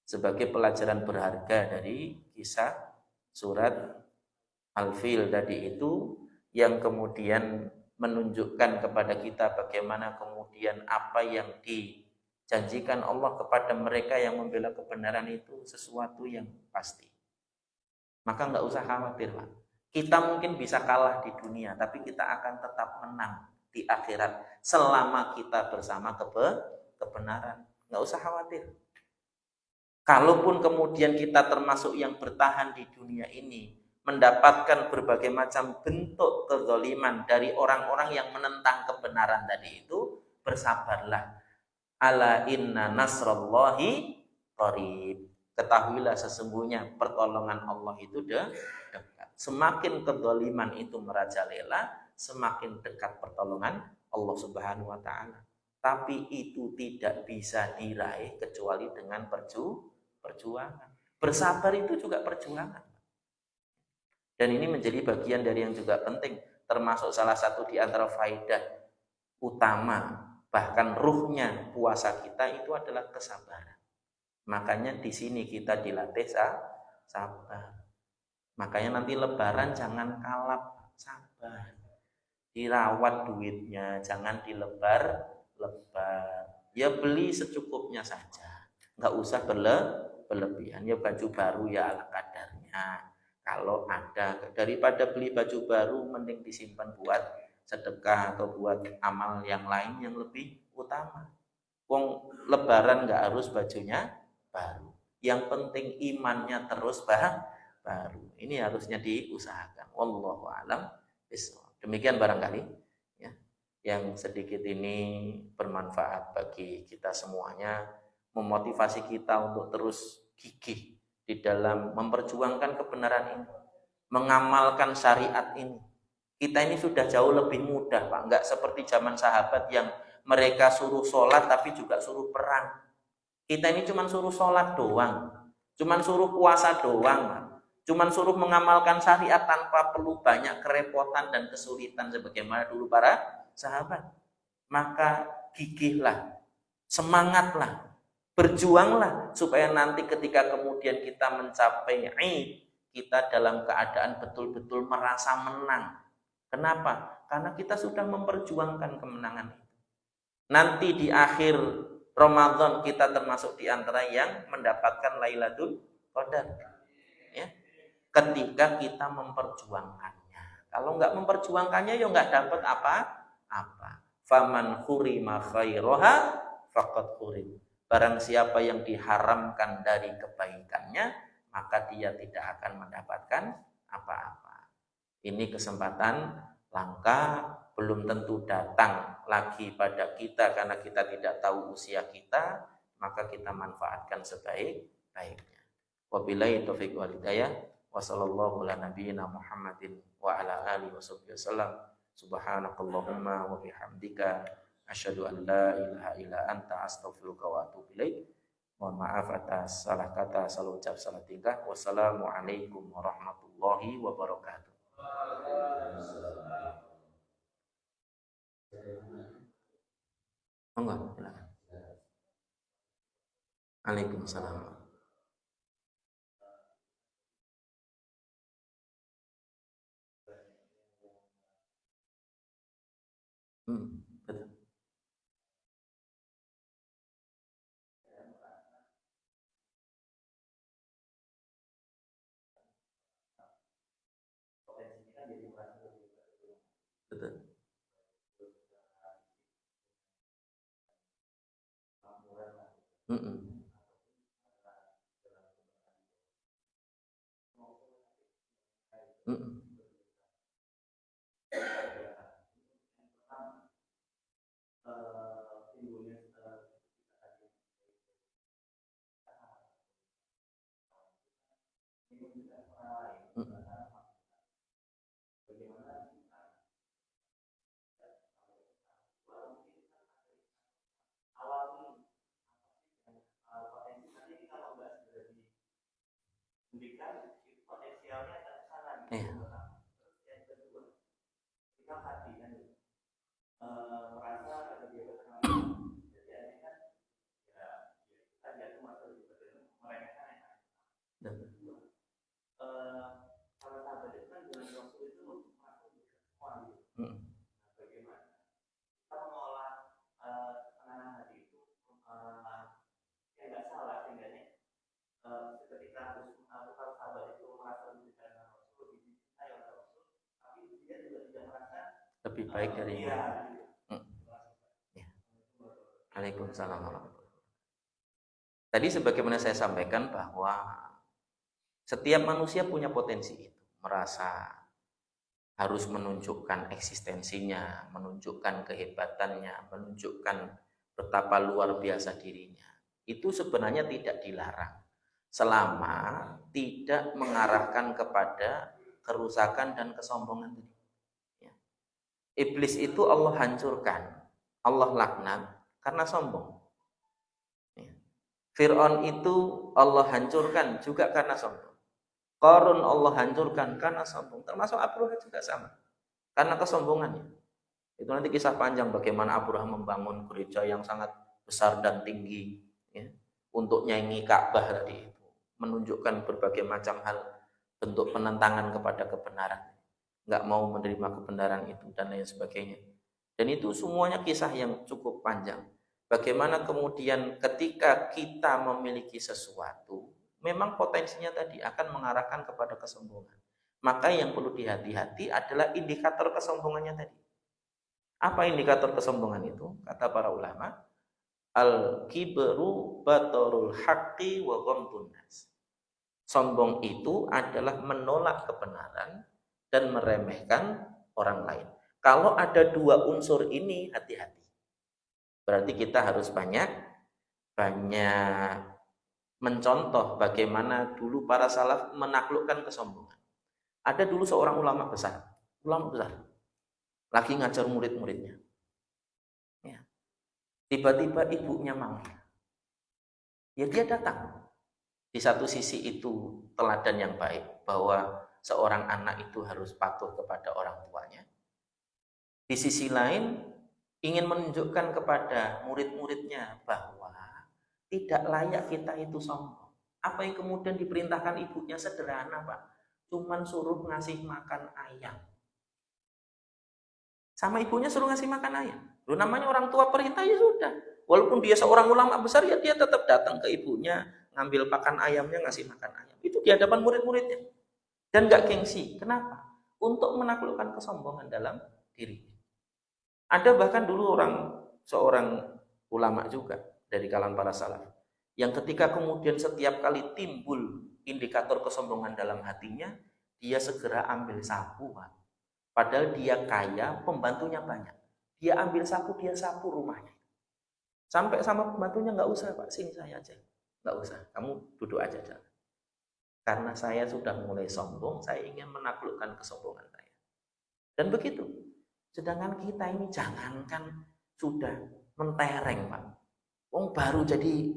Sebagai pelajaran berharga dari kisah surat Al-Fil tadi itu, yang kemudian menunjukkan kepada kita bagaimana kemudian apa yang dijanjikan Allah kepada mereka yang membela kebenaran itu sesuatu yang pasti. Maka nggak usah khawatir, Pak. Kita mungkin bisa kalah di dunia, tapi kita akan tetap menang di akhirat selama kita bersama kebenaran. Nggak usah khawatir. Kalaupun kemudian kita termasuk yang bertahan di dunia ini, mendapatkan berbagai macam bentuk kezaliman dari orang-orang yang menentang kebenaran tadi itu, bersabarlah. Ala inna nasrallahi qarib. Ketahuilah sesungguhnya pertolongan Allah itu dekat. Semakin kezaliman itu merajalela, semakin dekat pertolongan Allah Subhanahu wa Ta'ala. Tapi itu tidak bisa diraih kecuali dengan perjuangan. Bersabar itu juga perjuangan. Dan ini menjadi bagian dari yang juga penting, termasuk salah satu di antara faedah utama, bahkan ruhnya puasa kita itu adalah kesabaran. Makanya di sini kita dilatih sabar. Makanya nanti lebaran jangan kalap, sabar. Dirawat duitnya, jangan dilebar. ya beli secukupnya saja, nggak usah berlebihan. Ya baju baru ya ala kadarnya. Kalau ada, daripada beli baju baru mending disimpan buat sedekah atau buat amal yang lain yang lebih utama. Wong lebaran nggak harus bajunya baru. Yang penting imannya terus baru. Ini harusnya diusahakan. Wallahu a'lam bishawab. Demikian barangkali ya, yang sedikit ini bermanfaat bagi kita semuanya, memotivasi kita untuk terus gigih di dalam memperjuangkan kebenaran ini, mengamalkan syariat ini. Kita ini sudah jauh lebih mudah, Pak. Enggak seperti zaman sahabat yang mereka suruh sholat tapi juga suruh perang. Kita ini cuma suruh sholat doang, cuma suruh puasa doang, Pak. Cuma suruh mengamalkan syariat tanpa perlu banyak kerepotan dan kesulitan sebagaimana dulu para sahabat. Maka gigihlah, semangatlah, berjuanglah supaya nanti ketika kemudian kita mencapai Id, kita dalam keadaan betul-betul merasa menang. Kenapa? Karena kita sudah memperjuangkan kemenangan itu. Nanti di akhir Ramadan kita termasuk di antara yang mendapatkan Lailatul Qadar. Ya. Ketika kita memperjuangkannya. Kalau nggak memperjuangkannya ya nggak dapat apa-apa. Faman hurima khairoha faqad hurim. Barang siapa yang diharamkan dari kebaikannya, maka dia tidak akan mendapatkan apa-apa. Ini kesempatan langka, belum tentu datang lagi pada kita karena kita tidak tahu usia kita, maka kita manfaatkan sebaik-baiknya. Wabillahi taufiq wal hidayah. Wa sallallahu ala nabiyyina Muhammadin wa ala alihi wasallam. Subhanakallahumma wa bihamdika asyhadu an la ilaha illa anta astaghfiruka wa atubu ilaik. Mohon maaf atas salah kata, salah ucap, salah tingkah. Wassalamualaikum warahmatullahi wabarakatuh. Enggak, silakan. Waalaikumsalam. Betul. Betul. Lebih baik dari ini. Waalaikumsalam warahmatullahi wabarakatuh. Tadi sebagaimana saya sampaikan bahwa setiap manusia punya potensi itu, merasa harus menunjukkan eksistensinya, menunjukkan kehebatannya, menunjukkan betapa luar biasa dirinya. Itu sebenarnya tidak dilarang selama tidak mengarahkan kepada kerusakan dan kesombongan. Iblis itu Allah hancurkan, Allah laknat karena sombong. Fir'aun itu Allah hancurkan juga karena sombong. Qarun Allah hancurkan karena sombong. Termasuk Abraha juga sama, karena kesombongannya. Itu nanti kisah panjang bagaimana Abraha membangun gereja yang sangat besar dan tinggi, ya, untuk nyanyi Ka'bah tadi itu, menunjukkan berbagai macam hal bentuk penentangan kepada kebenaran. Nggak mau menerima kebenaran itu dan lain sebagainya. Dan itu semuanya kisah yang cukup panjang. Bagaimana kemudian ketika kita memiliki sesuatu, memang potensinya tadi akan mengarahkan kepada kesombongan. Maka yang perlu dihati-hati adalah indikator kesombongannya tadi. Apa indikator kesombongan itu? Kata para ulama, al-kibru batorul haqqi wa ghamtun nas. Sombong itu adalah menolak kebenaran dan meremehkan orang lain. Kalau ada dua unsur ini, hati-hati. Berarti kita harus banyak mencontoh bagaimana dulu para salaf menaklukkan kesombongan. Ada dulu seorang ulama besar, lagi ngajar murid-muridnya. Ya. Tiba-tiba ibunya manggil. Ya dia datang. Di satu sisi itu teladan yang baik, bahwa seorang anak itu harus patuh kepada orang tuanya. Di sisi lain, ingin menunjukkan kepada murid-muridnya bahwa tidak layak kita itu sombong. Apa yang kemudian diperintahkan ibunya sederhana, Pak. Cuman suruh ngasih makan ayam. Sama ibunya suruh ngasih makan ayam. Loh, namanya orang tua perintah ya sudah. Walaupun dia seorang ulama besar, ya dia tetap datang ke ibunya, ngambil pakan ayamnya, ngasih makan ayam. Itu di hadapan murid-muridnya. Dan gak gengsi. Kenapa? Untuk menaklukkan kesombongan dalam diri. Ada bahkan dulu seorang ulama juga dari kalangan para salaf, yang ketika kemudian setiap kali timbul indikator kesombongan dalam hatinya, dia segera ambil sapu, Pak. Padahal dia kaya, pembantunya banyak. Dia ambil sapu, dia sapu rumahnya. Sampai sama pembantunya, nggak usah Pak, sini saya aja. Nggak usah, kamu duduk aja. Karena saya sudah mulai sombong, saya ingin menaklukkan kesombongan saya. Dan begitu. Sedangkan kita ini jangankan sudah mentereng, Pak. Wong baru jadi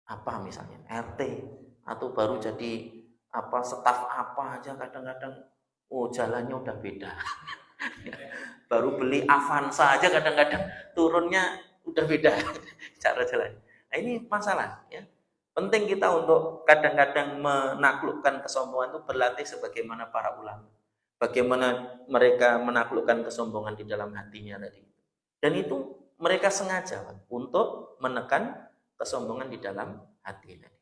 apa misalnya RT atau baru jadi staf apa aja kadang-kadang jalannya udah beda. Baru beli Avanza aja kadang-kadang turunnya udah beda cara jalan. Nah, ini masalah ya. Penting kita untuk kadang-kadang menaklukkan kesombongan itu berlatih sebagaimana para ulama. Bagaimana mereka menaklukkan kesombongan di dalam hatinya tadi. Dan itu mereka sengaja untuk menekan kesombongan di dalam hati tadi.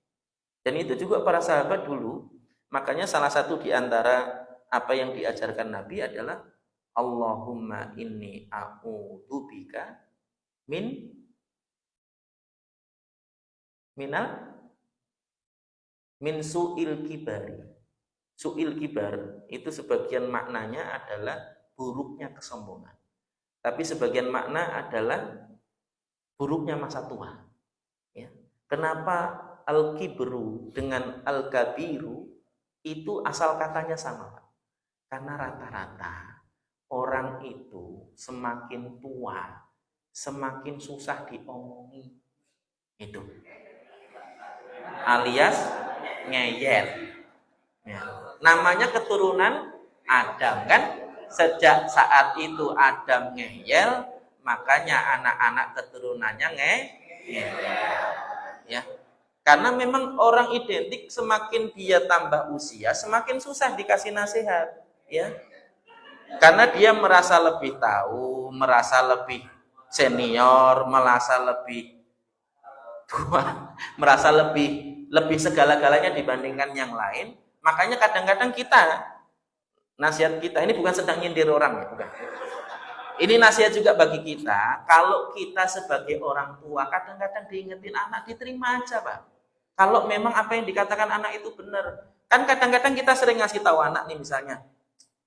Dan itu juga para sahabat dulu, makanya salah satu di antara apa yang diajarkan Nabi adalah Allahumma inni a'udzubika min su'il kibari. Su'il kibar itu sebagian maknanya adalah buruknya kesombongan. Tapi sebagian makna adalah buruknya masa tua. Ya. Kenapa al-kibru dengan al-kabiru itu asal katanya sama, Pak? Karena rata-rata orang itu semakin tua, semakin susah diomongi. Itu. Alias ngeyel. Ya. Namanya keturunan Adam kan? Sejak saat itu Adam ngeyel, makanya anak-anak keturunannya ngeyel. Ya. Karena memang orang identik semakin dia tambah usia, semakin susah dikasih nasihat, ya. Karena dia merasa lebih tahu, merasa lebih senior, merasa lebih tua, merasa lebih segala-galanya dibandingkan yang lain. Makanya kadang-kadang nasihat kita ini bukan sedang nyindir orang ya, bukan. Ini nasihat juga bagi kita. Kalau kita sebagai orang tua kadang-kadang diingetin anak, diterima aja, Pak. Kalau memang apa yang dikatakan anak itu benar. Kan kadang-kadang kita sering ngasih tahu anak nih misalnya,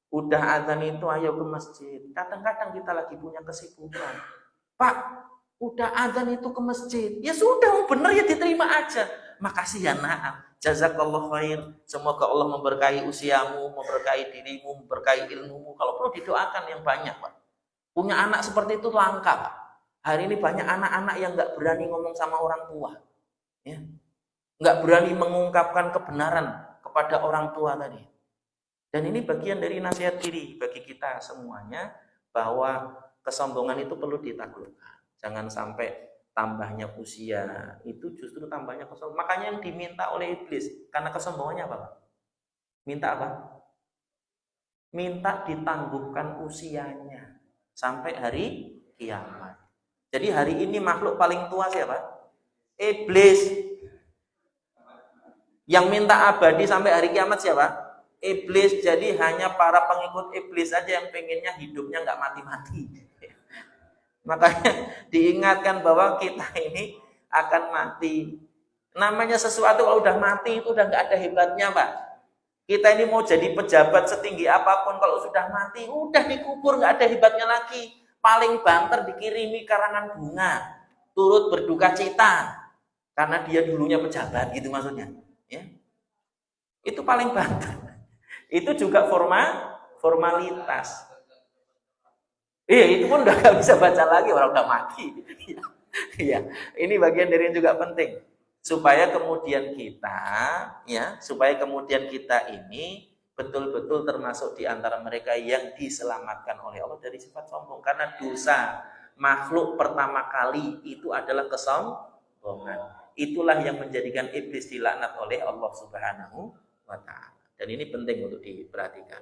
udah azan itu ayo ke masjid. Kadang-kadang kita lagi punya kesibukan. Pak, udah azan itu ke masjid. Ya sudah, benar ya diterima aja. Makasih ya nak. Jazakallah khair. Semoga Allah memberkahi usiamu, memberkahi dirimu, memberkahi ilmumu. Kalau perlu didoakan yang banyak, Pak. Punya anak seperti itu langka, Pak. Hari ini banyak anak-anak yang nggak berani ngomong sama orang tua. Ya. Nggak berani mengungkapkan kebenaran kepada orang tua tadi. Dan ini bagian dari nasihat diri bagi kita semuanya, bahwa kesombongan itu perlu ditaklukkan. Jangan sampai tambahnya usia itu justru tambahnya kesombongan. Makanya yang diminta oleh iblis karena kesombongannya apa, Pak? Minta apa? Minta ditangguhkan usianya sampai hari kiamat. Jadi hari ini makhluk paling tua siapa? Iblis. Yang minta abadi sampai hari kiamat siapa? Iblis. Jadi hanya para pengikut iblis saja yang pengennya hidupnya nggak mati-mati. Makanya diingatkan bahwa kita ini akan mati. Namanya sesuatu kalau udah mati itu udah nggak ada hebatnya, Pak. Kita ini mau jadi pejabat setinggi apapun, kalau sudah mati udah dikubur, nggak ada hebatnya lagi. Paling banter dikirimi karangan bunga, turut berduka cita karena dia dulunya pejabat, gitu maksudnya. Ya. Itu paling banter. Itu juga formalitas. Itu pun udah gak bisa baca lagi, orang udah mati. Iya, ini bagian dari yang juga penting. Supaya kemudian kita ini betul-betul termasuk di antara mereka yang diselamatkan oleh Allah dari sifat sombong. Karena dosa makhluk pertama kali itu adalah kesombongan. Itulah yang menjadikan iblis dilaknat oleh Allah Subhanahu wa Ta'ala. Dan ini penting untuk diperhatikan.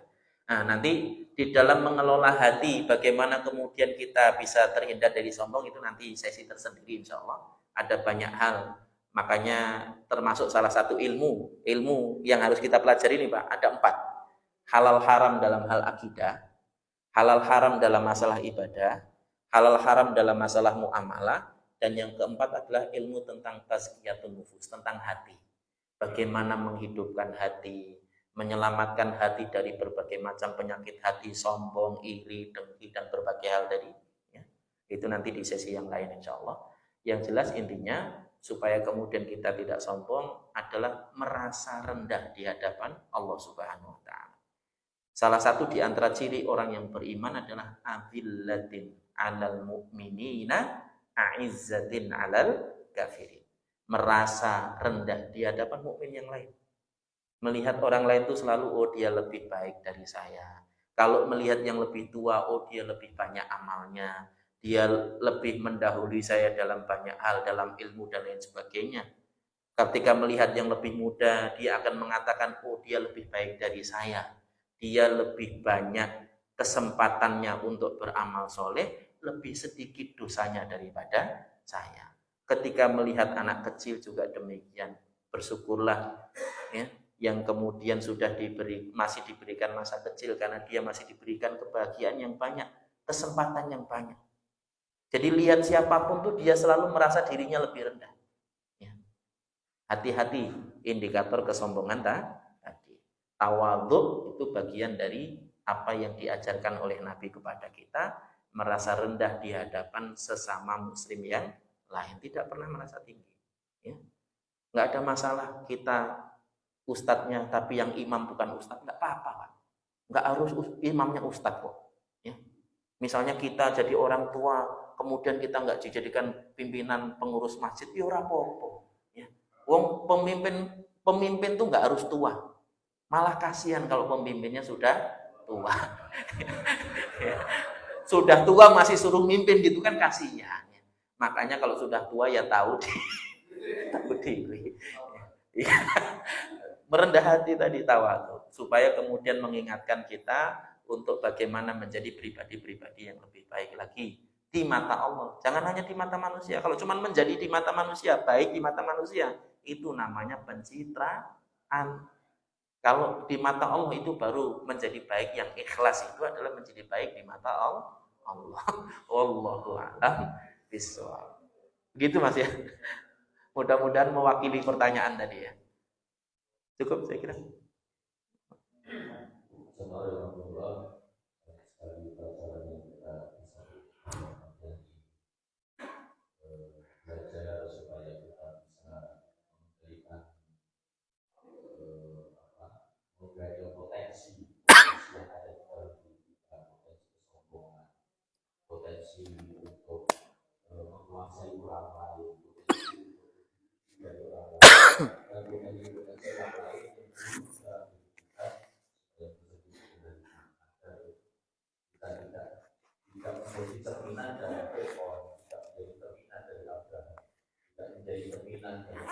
Nah, nanti di dalam mengelola hati, bagaimana kemudian kita bisa terhindar dari sombong, itu nanti sesi tersendiri insya Allah. Ada banyak hal. Makanya termasuk salah satu ilmu yang harus kita pelajari ini, Pak, ada 4. Halal haram dalam hal akidah, halal haram dalam masalah ibadah, halal haram dalam masalah muamalah, dan yang keempat adalah ilmu tentang tazkiyatun nufus, tentang hati. Bagaimana menghidupkan hati, menyelamatkan hati dari berbagai macam penyakit hati, sombong, iri, dengki, dan berbagai hal tadi. Ya. Itu nanti di sesi yang lain insya Allah. Yang jelas intinya, supaya kemudian kita tidak sombong adalah merasa rendah di hadapan Allah Subhanahu wa Ta'ala. Salah satu di antara ciri orang yang beriman adalah azillatin 'alal mu'minina a'izzatin 'alal kafirin. Merasa rendah di hadapan mukmin yang lain. Melihat orang lain itu selalu, oh dia lebih baik dari saya. Kalau melihat yang lebih tua, oh dia lebih banyak amalnya. Dia lebih mendahului saya dalam banyak hal, dalam ilmu dan lain sebagainya. Ketika melihat yang lebih muda, dia akan mengatakan, oh dia lebih baik dari saya. Dia lebih banyak kesempatannya untuk beramal soleh, lebih sedikit dosanya daripada saya. Ketika melihat anak kecil juga demikian, bersyukurlah ya, yang kemudian masih diberikan masa kecil, karena dia masih diberikan kebahagiaan yang banyak, kesempatan yang banyak. Jadi lihat siapapun tuh dia selalu merasa dirinya lebih rendah. Ya. Hati-hati indikator kesombongan tadi. Tawadhu itu bagian dari apa yang diajarkan oleh Nabi kepada kita, merasa rendah di hadapan sesama muslim yang lain, tidak pernah merasa tinggi. Ya. Nggak ada masalah kita ustadznya tapi yang imam bukan ustadz, nggak apa-apa, Pak. Nggak harus imamnya ustadz kok. Ya. Misalnya kita jadi orang tua, kemudian kita nggak dijadikan pimpinan pengurus masjid, ya ora apa-apa. Ya. Wong pemimpin tuh nggak harus tua. Malah kasihan kalau pemimpinnya sudah tua. Sudah tua masih suruh mimpin gitu kan kasihan. Makanya kalau sudah tua ya tahu diri. Merendah hati tadi, tawadhu, supaya kemudian mengingatkan kita untuk bagaimana menjadi pribadi-pribadi yang lebih baik lagi di mata Allah. Jangan hanya di mata manusia. Kalau cuma menjadi di mata manusia, baik di mata manusia, itu namanya pencitraan. Kalau di mata Allah itu baru menjadi baik, yang ikhlas itu adalah menjadi baik di mata Allah. Wallahu a'lam bishawab. Begitu Mas ya. Mudah-mudahan mewakili pertanyaan tadi ya. Cukup saya kira. Potensi untuk menguasai orang lain, dari orang lain, dan potensi orang lain kita tidak menjadi cerminan dari Fir'aun, tidak menjadi cerminan dari Abraham, tidak menjadi cerminan dari